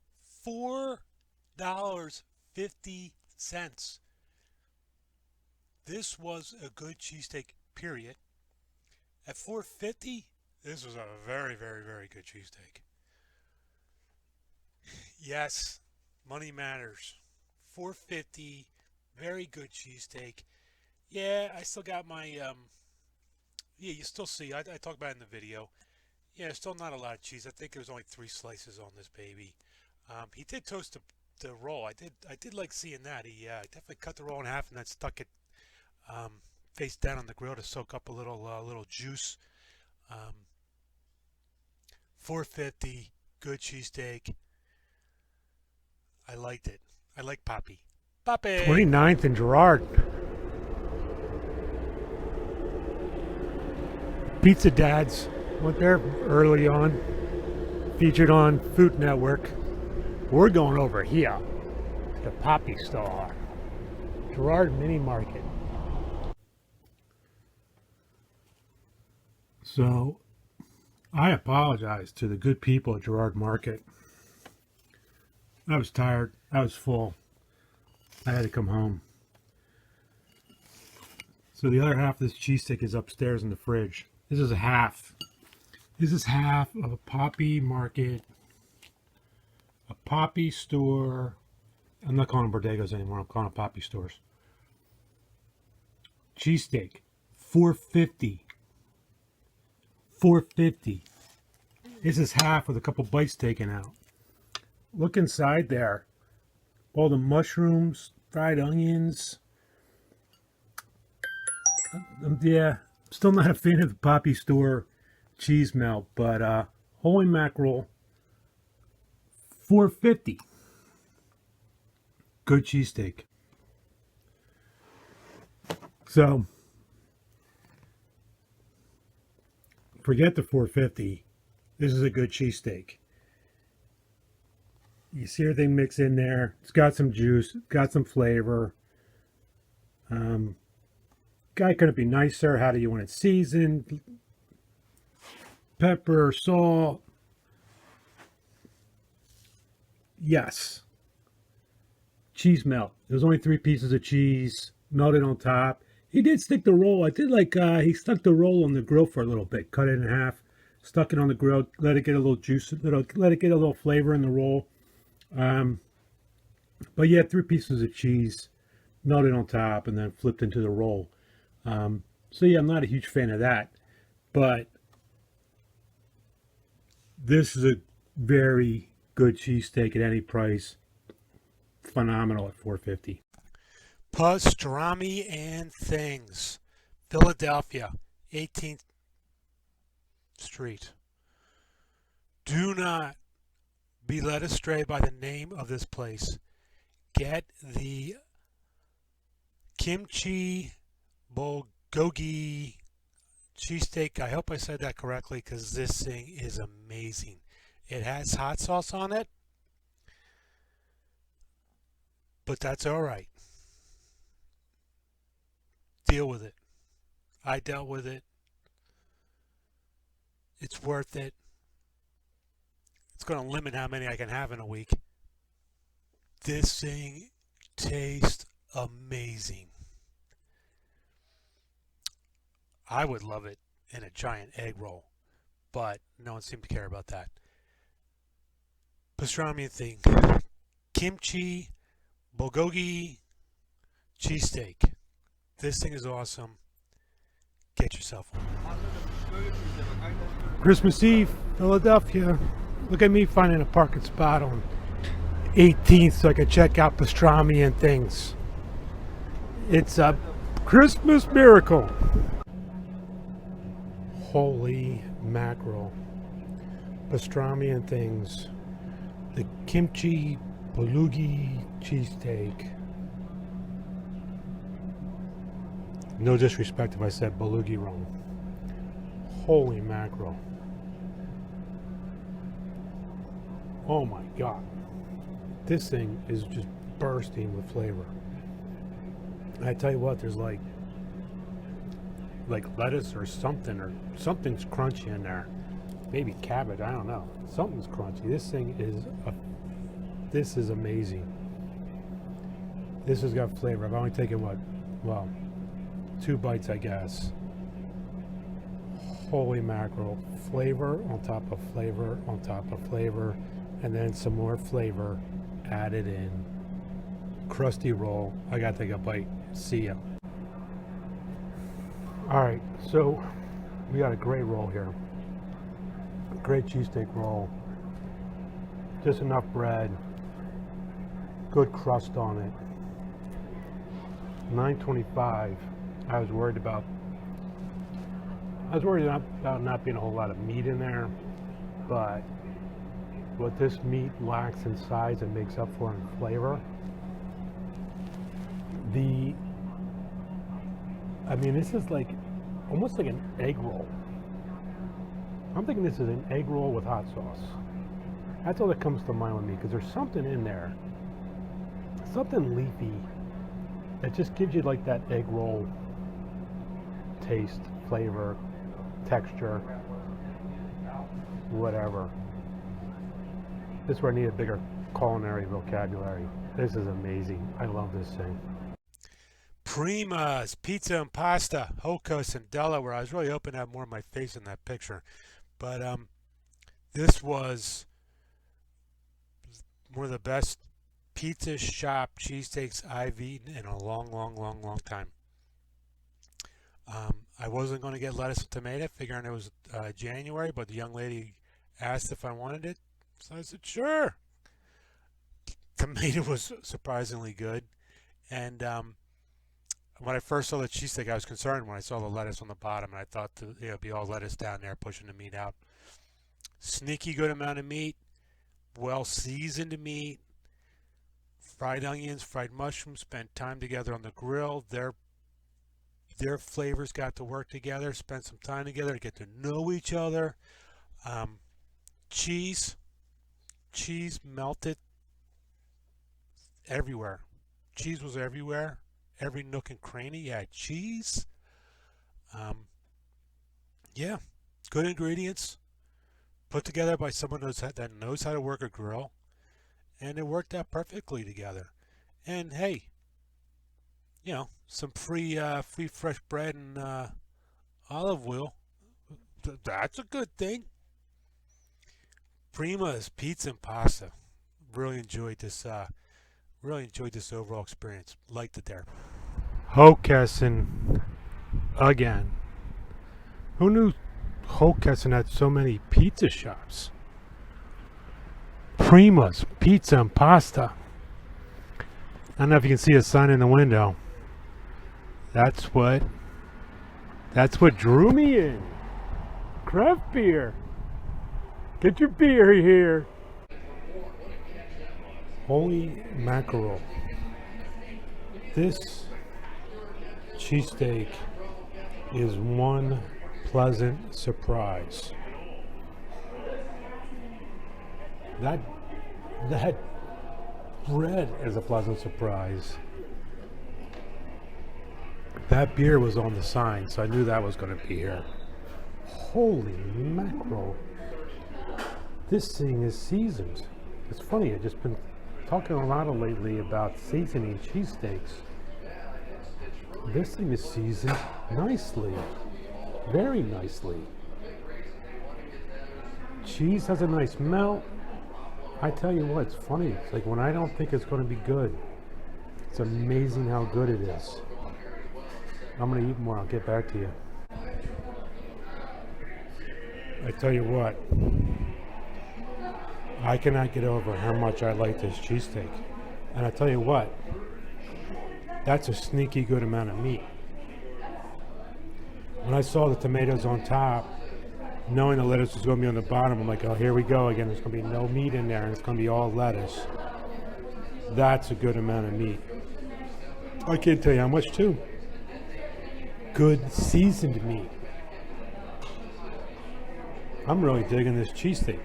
$4.50. This was a good cheesesteak, period. At $4.50, this was a very, very, very good cheesesteak. Yes, money matters. $4.50, very good cheesesteak. Yeah, I still got my yeah, you still see, I talked about it in the video. Yeah, still not a lot of cheese. I think there was only 3 slices on this baby. He did toast the roll. I did like seeing that. He definitely cut the roll in half and then stuck it face down on the grill to soak up a little juice. $4.50, good cheesesteak. I liked it. I like Papi. 29th and Girard. Pizza Dads went there early on. Featured on Food Network. We're going over here to the Papi store. Girard Mini Market. So, I apologize to the good people at Girard Market. I was tired. I was full. I had to come home. So the other half of this cheesesteak is upstairs in the fridge. This is half. This is half of a Papi market, a Papi store. I'm not calling them bodegas anymore. I'm calling them Papi stores. Cheesesteak, $4.50. $4.50. This is half with a couple bites taken out. Look inside there. All the mushrooms, fried onions. Yeah, still not a fan of the Papi store cheese melt, but holy mackerel, $4.50. Good cheesesteak. So, forget the $4.50. This is a good cheesesteak. You see everything mixed in there. It's got some juice, got some flavor. Guy couldn't be nicer. How do you want it seasoned? Pepper, salt. Yes. Cheese melt. There's only 3 pieces of cheese melted on top. He did stick the roll. I did like he stuck the roll on the grill for a little bit. Cut it in half, stuck it on the grill, let it get a little juice, let it get a little flavor in the roll. But yeah, 3 pieces of cheese melted on top and then flipped into the roll. So yeah, I'm not a huge fan of that, but this is a very good cheesesteak at any price. Phenomenal at $4.50. Pastrami and Things, Philadelphia, 18th Street. Do not be led astray by the name of this place. Get the kimchi bulgogi cheesesteak. I hope I said that correctly because this thing is amazing. It has hot sauce on it, but that's all right. Deal with it. I dealt with it. It's worth it. It's going to limit how many I can have in a week. This thing tastes amazing. I would love it in a giant egg roll, but no one seemed to care about that. Pastrami thing. Kimchi bulgogi cheesesteak. This thing is awesome. Get yourself one. Christmas Eve, Philadelphia. Look at me finding a parking spot on 18th so I can check out Pastrami and Things. It's a Christmas miracle. Holy mackerel. Pastrami and Things. The kimchi bulgogi cheesesteak. No disrespect if I said bulgogi wrong. Holy mackerel. Oh my God. This thing is just bursting with flavor. I tell you what, there's like lettuce or something's crunchy in there. Maybe cabbage, I don't know. Something's crunchy. This thing is amazing. This has got flavor. I've only taken 2 bites, I guess. Holy mackerel. Flavor on top of flavor on top of flavor, and then some more flavor added in. Crusty roll. I gotta take a bite. See ya. Alright, so we got a great roll here. Great cheesesteak roll. Just enough bread. Good crust on it. $9.25. I was worried about not being a whole lot of meat in there, but what this meat lacks in size and makes up for in flavor. This is like almost like an egg roll. I'm thinking this is an egg roll with hot sauce. That's all that comes to mind with me, because there's something in there, something leafy, that just gives you like that egg roll taste, flavor, texture, whatever. This is where I need a bigger culinary vocabulary. This is amazing. I love this thing. Prima's Pizza and Pasta, Hocus in Delaware. I was really hoping to have more of my face in that picture, but this was one of the best pizza shop cheesesteaks I've eaten in a long time. I wasn't going to get lettuce and tomato, figuring it was January, but the young lady asked if I wanted it, so I said sure. Tomato was surprisingly good, and when I first saw the cheesesteak, I was concerned when I saw the lettuce on the bottom, and I thought it'd be all lettuce down there pushing the meat out. Sneaky good amount of meat, well seasoned meat, fried onions, fried mushrooms, spent time together on the grill. Their flavors got to work together, spent some time together to get to know each other. Cheese melted everywhere. Cheese was everywhere. Every nook and cranny had cheese. Yeah, good ingredients put together by someone that knows how to work a grill, and it worked out perfectly together. And hey, you know, some free fresh bread and olive oil. That's a good thing. Prima's Pizza and Pasta. Really enjoyed this overall experience. Liked it there. Hokessen again. Who knew Hokessen had so many pizza shops? Prima's Pizza and Pasta. I don't know if you can see a sign in the window. That's what drew me in. Craft beer. Get your beer here. Holy mackerel. This cheesesteak is one pleasant surprise. That bread is a pleasant surprise. That beer was on the sign, so I knew that was going to be here. Holy mackerel. This thing is seasoned. It's funny, I've just been talking a lot lately about seasoning cheesesteaks. This thing is seasoned nicely. Very nicely. Cheese has a nice melt. I tell you what, it's funny. It's like when I don't think it's going to be good, it's amazing how good it is. I'm going to eat more. I'll get back to you. I tell you what, I cannot get over how much I like this cheesesteak. And I tell you what, that's a sneaky good amount of meat. When I saw the tomatoes on top, knowing the lettuce was going to be on the bottom, I'm like, oh, here we go again. There's going to be no meat in there, and it's going to be all lettuce. That's a good amount of meat. I can't tell you how much, too. Good seasoned meat. I'm really digging this cheesesteak.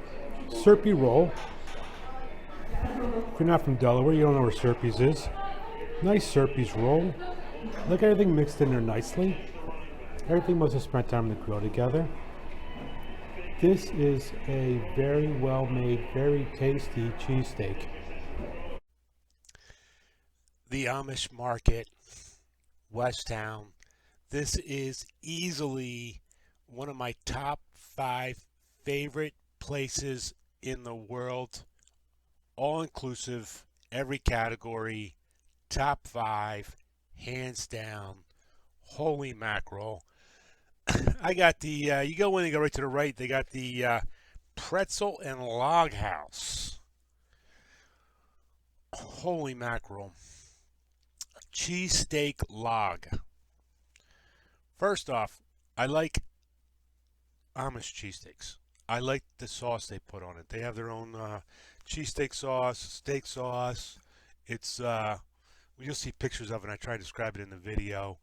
Serpy roll. If you're not from Delaware, you don't know where Serpy's is. Nice Serpy's roll. Look at everything mixed in there nicely. Everything must have spent time on the grill together. This is a very well made, very tasty cheesesteak. The Amish Market, Westtown. This is easily one of my top 5 favorite places in the world. All inclusive, every category, top 5, hands down. Holy mackerel. I got the, you go in and go right to the right, they got the Pretzel and Log House. Holy mackerel. Cheesesteak log. First off, I like Amish cheesesteaks. I like the sauce they put on it. They have their own cheesesteak sauce, steak sauce. It's, you'll see pictures of it. I try to describe it in the video.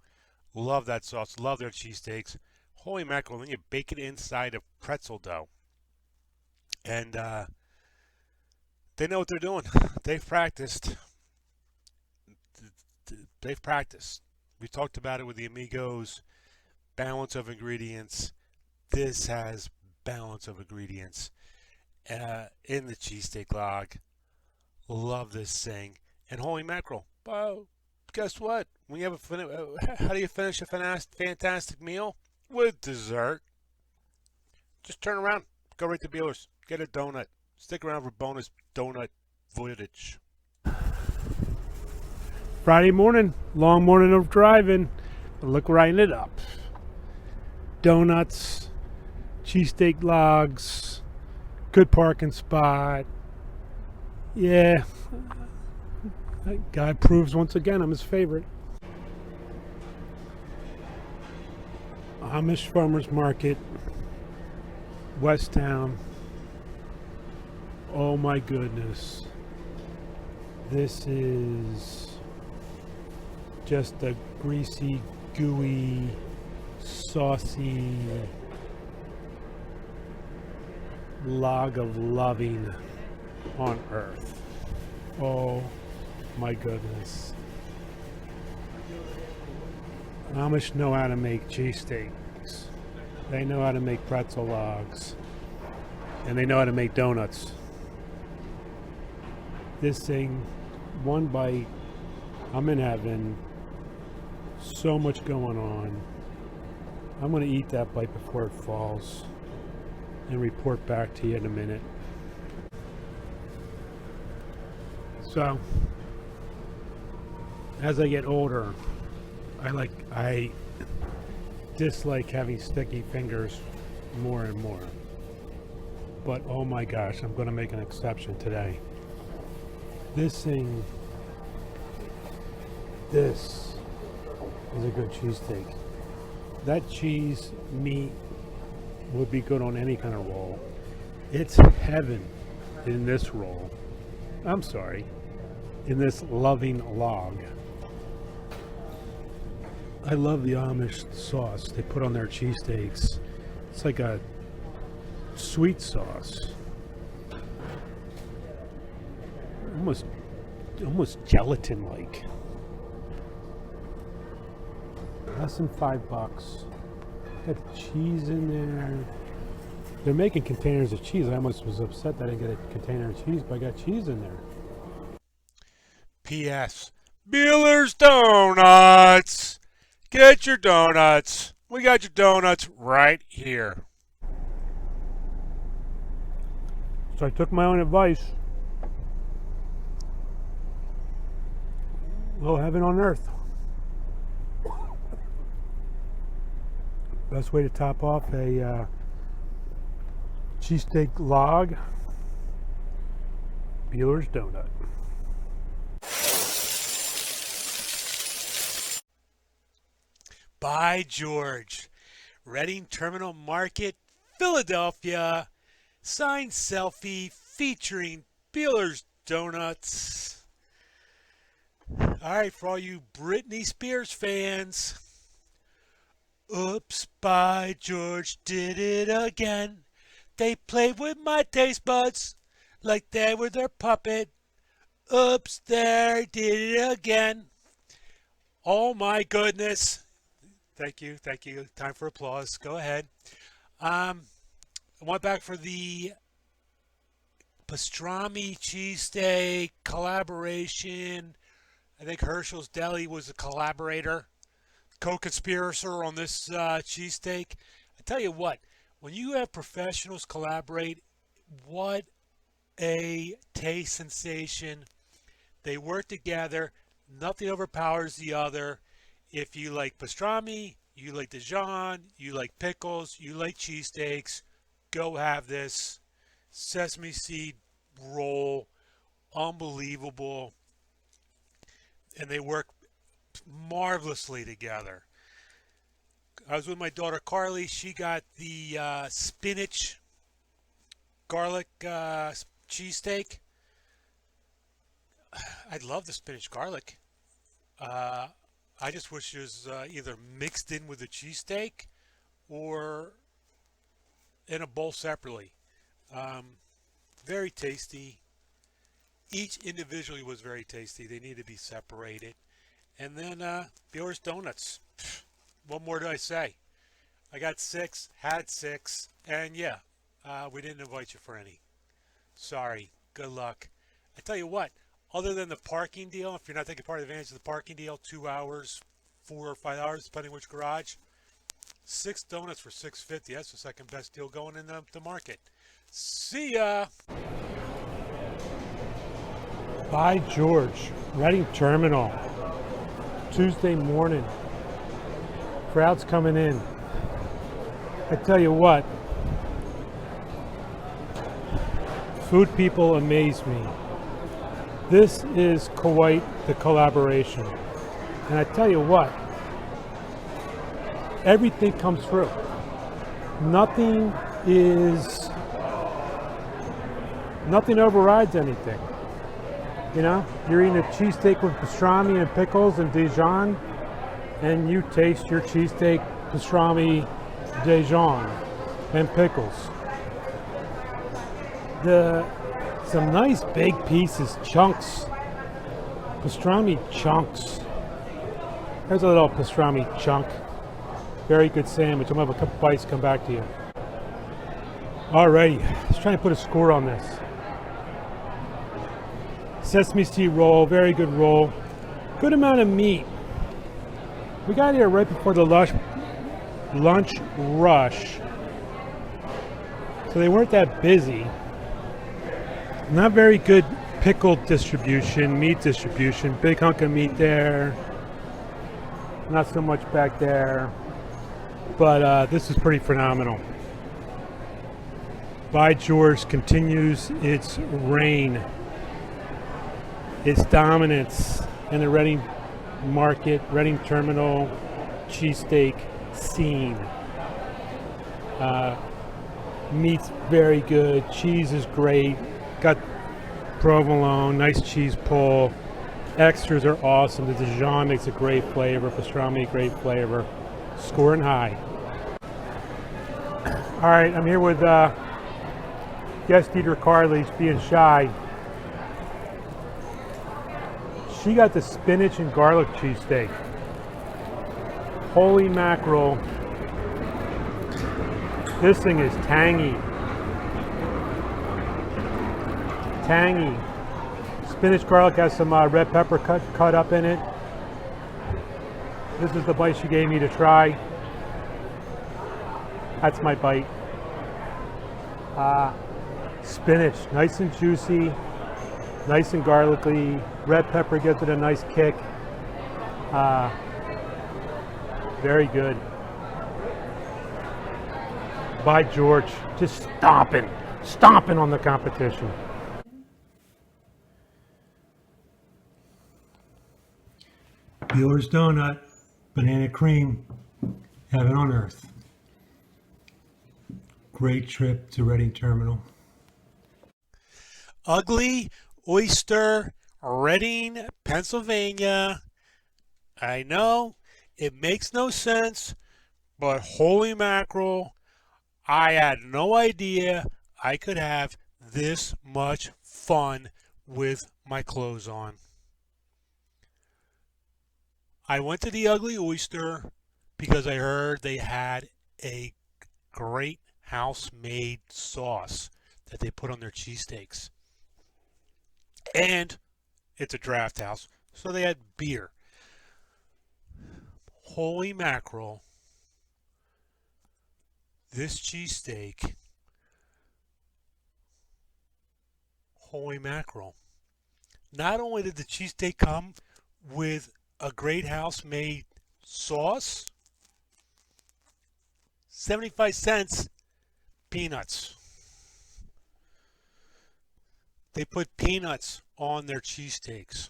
Love that sauce. Love their cheesesteaks. Holy mackerel. Then you bake it inside of pretzel dough. And they know what they're doing. They've practiced. They've practiced. We talked about it with the Amigos. Balance of ingredients. This has balance of ingredients in the cheesesteak log. Love this thing. And holy mackerel. Well, guess what? When you have how do you finish a fantastic meal? With dessert. Just turn around. Go right to Beeler's. Get a donut. Stick around for bonus donut footage. Friday morning, long morning of driving. Look right it up. Donuts, cheesesteak logs, good parking spot. Yeah, that guy proves once again I'm his favorite. Amish Farmers Market, West Town. Oh my goodness. This is just a greasy, gooey, saucy log of loving on earth. Oh my goodness. Amish know how to make cheesesteaks. They know how to make pretzel logs. And they know how to make donuts. This thing, one bite, I'm in heaven. So much going on. I'm going to eat that bite before it falls and report back to you in a minute. So, as I get older, I dislike having sticky fingers more and more. But oh my gosh, I'm going to make an exception today. This thing, this is a good cheesesteak. That cheese meat would be good on any kind of roll. It's heaven in this roll. I'm sorry, in this loving log. I love the Amish sauce they put on their cheesesteaks. It's like a sweet sauce. Almost gelatin-like. Less than $5. Got the cheese in there. They're making containers of cheese. I almost was upset that I didn't get a container of cheese, but I got cheese in there. P.S. Beeler's Donuts. Get your donuts. We got your donuts right here. So I took my own advice. Little heaven on earth. Best way to top off a cheesesteak log, Beeler's Donut. By George. Reading Terminal Market, Philadelphia. Signed selfie featuring Beeler's Donuts. All right, for all you Britney Spears fans. Oops, by George, did it again. They played with my taste buds like they were their puppet. Oops, there, did it again. Oh my goodness. Thank you. Time for applause. Go ahead. I went back for the pastrami cheesesteak collaboration. I think Herschel's Deli was a collaborator, co-conspirator on this cheesesteak. I tell you what, when you have professionals collaborate, what a taste sensation. They work together. Nothing overpowers the other. If you like pastrami, you like Dijon, you like pickles, you like cheesesteaks, go have this. Sesame seed roll, unbelievable. And they work marvelously together. I was with my daughter Carly. She got the spinach garlic cheesesteak. I love the spinach garlic. I just wish it was either mixed in with the cheesesteak or in a bowl separately. Very tasty. Each individually was very tasty. They need to be separated. And then Beeler's Donuts. What more do I say? I got 6, had 6, and yeah, we didn't invite you for any. Sorry. Good luck. I tell you what, other than the parking deal, if you're not taking part advantage of the parking deal, 2 hours, 4 or 5 hours, depending which garage, 6 donuts for $6.50. That's the second best deal going in the market. See ya. By George, Reading Terminal, Tuesday morning. Crowds coming in. I tell you what, food people amaze me. This is quite the collaboration. And I tell you what, everything comes through. Nothing overrides anything. You know, you're eating a cheesesteak with pastrami and pickles and Dijon, and you taste your cheesesteak, pastrami, Dijon, and pickles. Some nice big pieces, chunks, pastrami chunks. There's a little pastrami chunk. Very good sandwich. I'm gonna have a couple bites, come back to you. Alrighty, let's try and put a score on this. Sesame seed roll, very good roll. Good amount of meat. We got here right before the lunch rush, so they weren't that busy. Not very good pickle distribution, meat distribution. Big hunk of meat there. Not so much back there. But this is pretty phenomenal. By George continues its reign, its dominance in the Reading market, Reading Terminal cheesesteak scene. Meat's very good, cheese is great, got provolone, nice cheese pull, extras are awesome, the Dijon makes a great flavor, pastrami great flavor, scoring high. Alright, I'm here with guest eater Carly, she's being shy. She got the spinach and garlic cheesesteak. Holy mackerel. This thing is tangy. Tangy. Spinach garlic has some red pepper cut up in it. This is the bite she gave me to try. That's my bite. Spinach, nice and juicy, nice and garlicky. Red pepper gives it a nice kick. Very good. By George, just stomping on the competition. Bueller's Donut, banana cream, heaven on earth. Great trip to Reading Terminal. Ugly Oyster, Reading, Pennsylvania. I know it makes no sense, but holy mackerel, I had no idea I could have this much fun with my clothes on. I went to the Ugly Oyster because I heard they had a great house-made sauce that they put on their cheesesteaks. And it's a draft house, so they had beer. Holy mackerel. This cheesesteak. Holy mackerel. Not only did the cheesesteak come with a great house-made sauce, 75 cents, peanuts. They put peanuts on their cheesesteaks.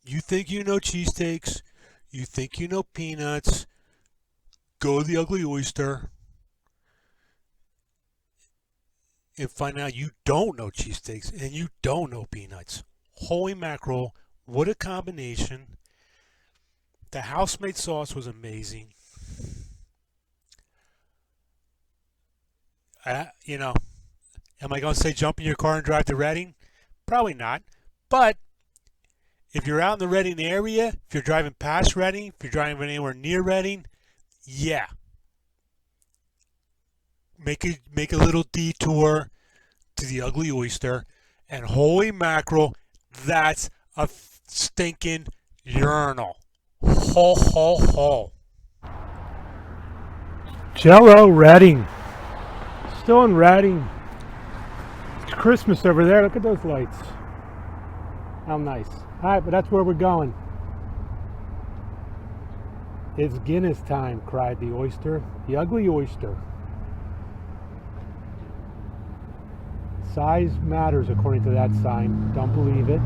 You think you know cheesesteaks, you think you know peanuts, go to the Ugly Oyster and find out you don't know cheesesteaks and you don't know peanuts. Holy mackerel, what a combination. The house-made sauce was amazing. You know, am I going to say jump in your car and drive to Reading? Probably not. But if you're out in the Reading area, if you're driving past Reading, if you're driving anywhere near Reading, yeah. Make a little detour to the Ugly Oyster And holy mackerel, that's a stinking urinal. Ho, ho, ho. Jello, Reading. Still in Reading. It's Christmas over there. Look at those lights. How nice. All right, but that's where we're going. It's Guinness time, cried the oyster. The ugly oyster. Size matters according to that sign. Don't believe it.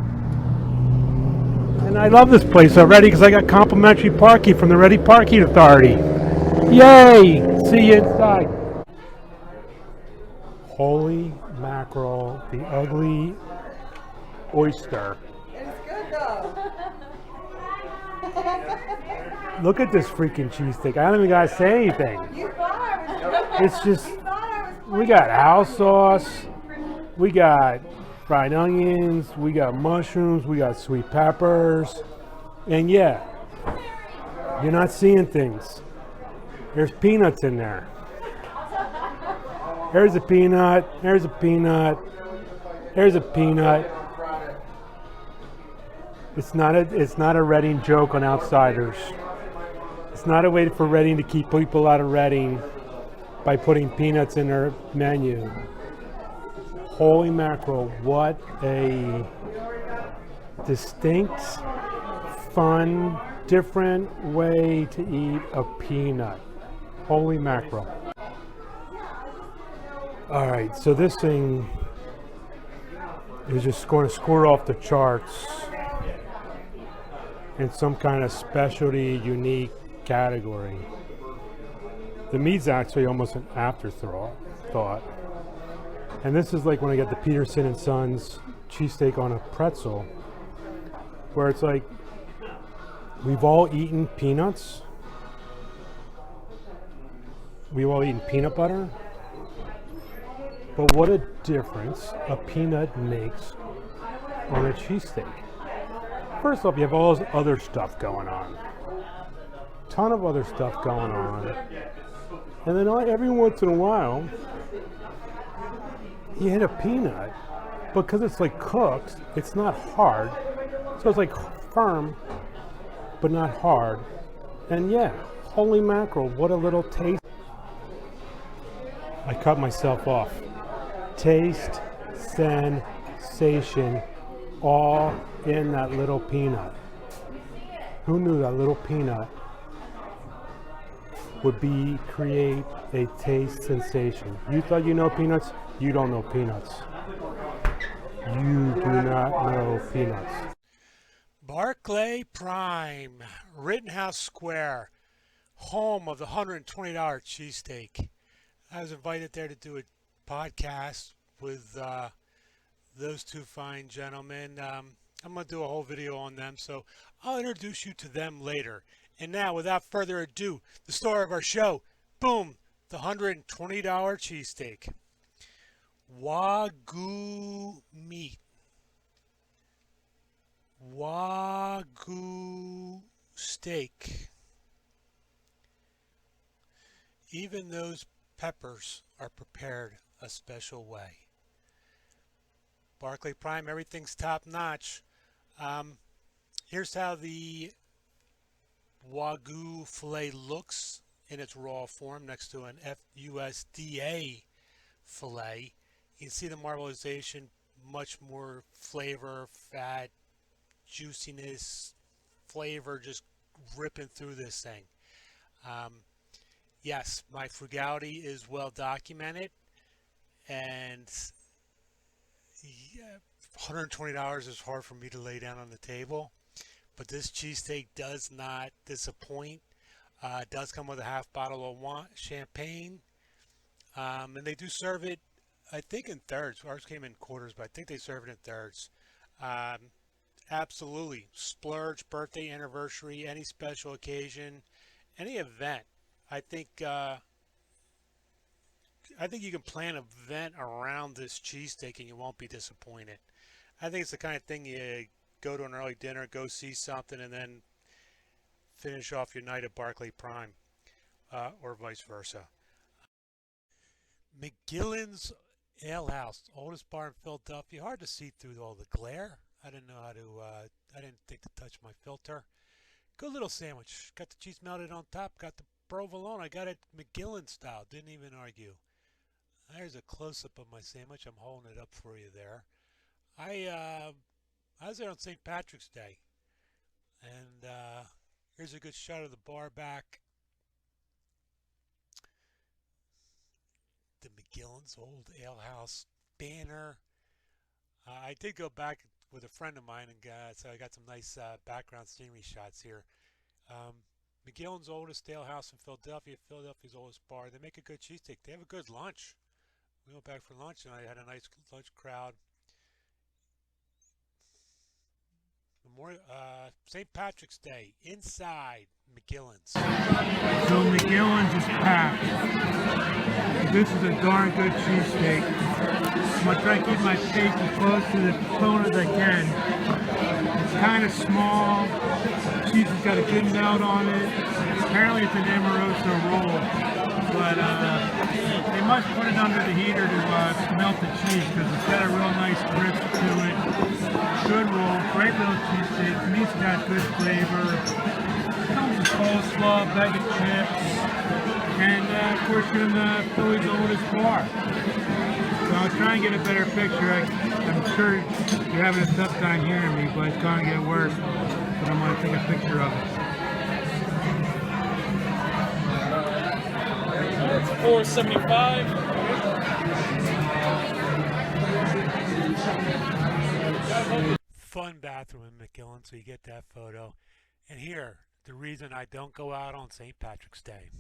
And I love this place already because I got complimentary parking from the Ready Parking Authority. Yay! See you inside. Holy mackerel, the ugly oyster. It's good though. Look at this freaking cheesesteak. I don't even gotta say anything. You thought I was It's just, You thought I was we got house sauce, we got fried onions, we got mushrooms, we got sweet peppers, and yeah, you're not seeing things. There's peanuts in there. Here's a peanut, here's a peanut, here's a peanut. It's not a Reading joke on outsiders. It's not a way for Reading to keep people out of Reading by putting peanuts in their menu. Holy mackerel, what a distinct, fun, different way to eat a peanut. Holy mackerel. All right, so this thing is just going to score off the charts in some kind of specialty, unique category. The meat's actually almost an afterthought. And this is like when I get the Peterson and Sons cheesesteak on a pretzel, where it's like, we've all eaten peanuts. We've all eaten peanut butter. But what a difference a peanut makes on a cheesesteak. First off, you have all this other stuff going on. Ton of other stuff going on. And then every once in a while, you hit a peanut, because it's like cooked, it's not hard. So it's like firm, but not hard. And yeah, holy mackerel, what a little taste. I cut myself off. Taste, sensation, all in that little peanut. Who knew that little peanut would create a taste sensation? You thought you know peanuts? You don't know peanuts. You do not know peanuts. Barclay Prime, Rittenhouse Square, home of the $120 cheesesteak. I was invited there to do a podcast with those two fine gentlemen. I'm going to do a whole video on them, so I'll introduce you to them later. And now, without further ado, the star of our show, boom, the $120 cheesesteak. Wagyu meat. Wagyu steak. Even those peppers are prepared a special way. Barclay Prime, everything's top notch. Here's how the Wagyu filet looks in its raw form next to an FUSDA filet. You can see the marbleization, much more flavor, fat, juiciness, flavor just ripping through this thing. Yes, my frugality is well documented, and yeah, $120 is hard for me to lay down on the table, but this cheesesteak does not disappoint. It does come with a half bottle of champagne, and they do serve it, I think, in thirds. Ours came in quarters, but I think they serve it in thirds. Absolutely, splurge, birthday, anniversary, any special occasion, any event. I think you can plan an event around this cheesesteak and you won't be disappointed. I think it's the kind of thing you go to an early dinner, go see something, and then finish off your night at Barclay Prime, or vice versa. McGillen's Ale House, oldest bar in Philadelphia. Hard to see through all the glare. I didn't know how to. I didn't think to touch my filter. Good little sandwich. Got the cheese melted on top. Got the provolone. I got it McGillen style. Didn't even argue. There's a close-up of my sandwich. I'm holding it up for you there. I was there on St. Patrick's Day, and here's a good shot of the bar back. The McGillen's old ale house banner. I did go back with a friend of mine, and so I got some nice background scenery shots here. McGillen's oldest ale house in Philadelphia, Philadelphia's oldest bar. They make a good cheesesteak. They have a good lunch. We went back for lunch, and I had a nice lunch crowd. St. Patrick's Day, inside McGillen's. So McGillen's is packed. This is a darn good cheesesteak. I'm going to try to keep my steak as close to the bone as I can. It's kind of small. The cheese has got a good melt on it. Apparently it's an Amoroso roll. But they must put it under the heater to melt the cheese because it's got a real nice crisp to it. Good roll, great little cheesesteak. Meat's got good flavor. Comes with coleslaw, bag of chips, and of course you're in Philly's oldest bar. So I'll try and get a better picture. I'm sure you're having a tough time hearing me, but it's going to get worse. But I'm going to take a picture of it. It's $4.75. Fun bathroom in McGillen, so you get that photo. And here, the reason I don't go out on St. Patrick's Day.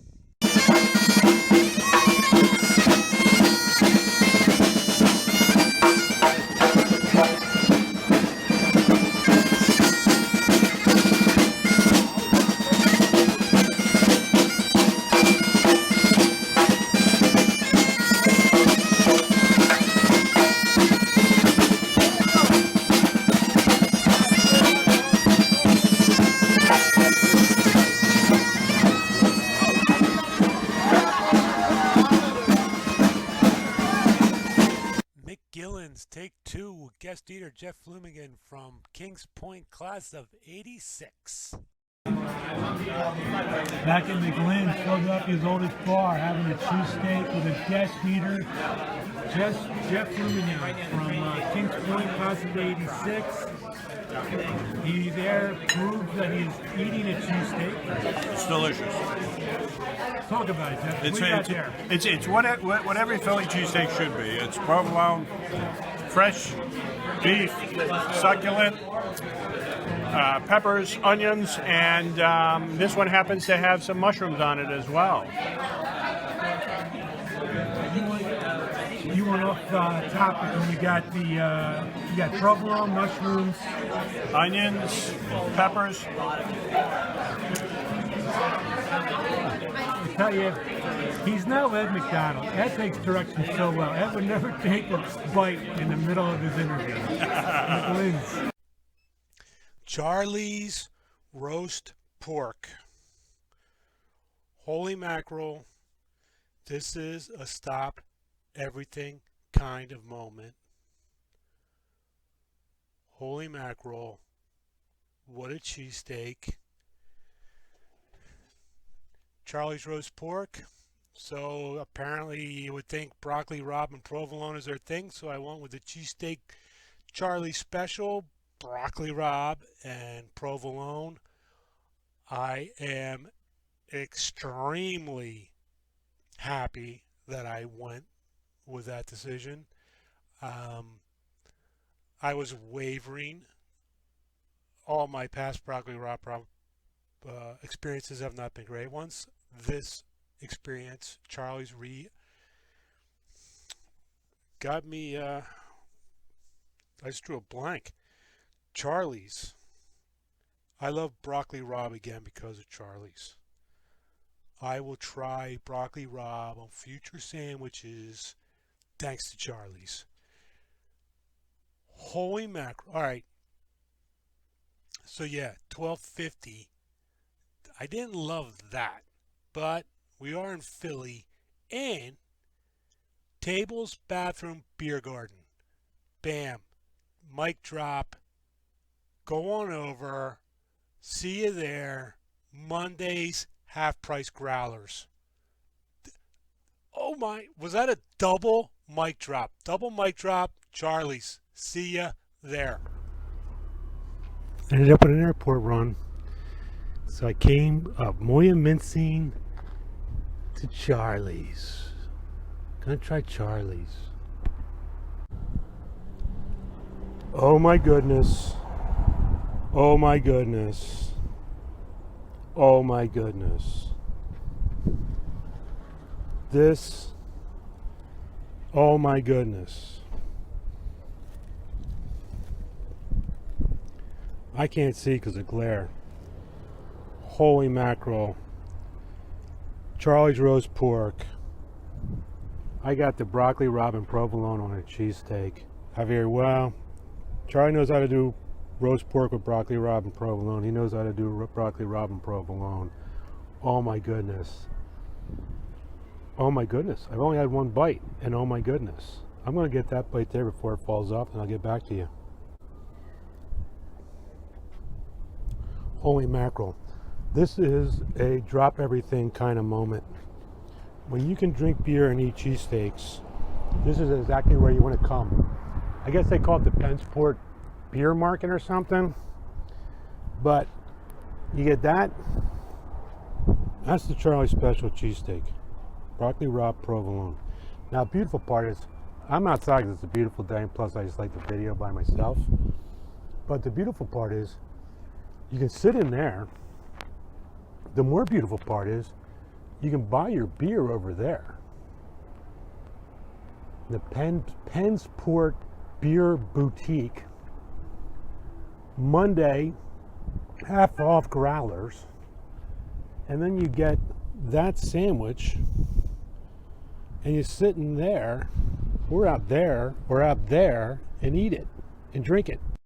Take two, guest eater Jeff Flumigan from Kings Point, class of '86. Back in McGillen's, Philadelphia's oldest bar, having a cheesesteak with a guest eater, Jeff Flumigan from Kings Point, class of '86. He there proves that he is eating a cheesesteak. It's delicious. Talk about it, Jeff. It's what every Philly cheesesteak should be. It's provolone, fresh beef, succulent, peppers, onions, and this one happens to have some mushrooms on it as well. You went off topic when you got you got provolone, mushrooms, Onions, peppers. I tell you, he's no Ed McDonald. Ed takes directions so well. Ed would never take a bite in the middle of his interview. Charlie's roast pork. Holy mackerel. This is a stop everything kind of moment. Holy mackerel. What a cheesesteak. Charlie's roast pork. So apparently you would think broccoli rabe and provolone is their thing, so I went with the cheesesteak Charlie special, broccoli rabe and provolone. I am extremely happy that I went with that decision. I was wavering. All my past broccoli rabe experiences have not been great ones. This experience, Charlie's got me. I just drew a blank. Charlie's. I love broccoli rabe again because of Charlie's. I will try broccoli rabe on future sandwiches thanks to Charlie's. Holy mackerel. All right. So yeah, $12.50. I didn't love that, but we are in Philly, and Tables, bathroom, beer garden. Bam. Mic drop. Go on over. See you there. Mondays, half price growlers. Oh my, was that a double mic drop? Double mic drop, Charlie's. See ya there. Ended up at an airport run. So I came up Moya-Mincing to Charlie's. Gonna try Charlie's. Oh my goodness. Oh my goodness. Oh my goodness. This. Oh my goodness. I can't see because of glare. Holy mackerel. Charlie's roast pork. I got the broccoli robin provolone on a cheesesteak. I figured, well, Charlie knows how to do roast pork with broccoli robin provolone. He knows how to do broccoli robin provolone. Oh my goodness. Oh my goodness. I've only had one bite, and oh my goodness. I'm going to get that bite there before it falls off, and I'll get back to you. Holy mackerel. This is a drop everything kind of moment. When you can drink beer and eat cheesesteaks, this is exactly where you want to come. I guess they call it the Pensport Beer Market or something. But you get that. That's the Charlie Special Cheesesteak. Broccoli raw provolone. Now, the beautiful part is, I'm outside because it's a beautiful day, and plus I just like the video by myself. But the beautiful part is, you can sit in there. The more beautiful part is, you can buy your beer over there. The Pensport Beer Boutique. Monday, half off growlers. And then you get that sandwich, and you're sitting there, or out there, and eat it, and drink it.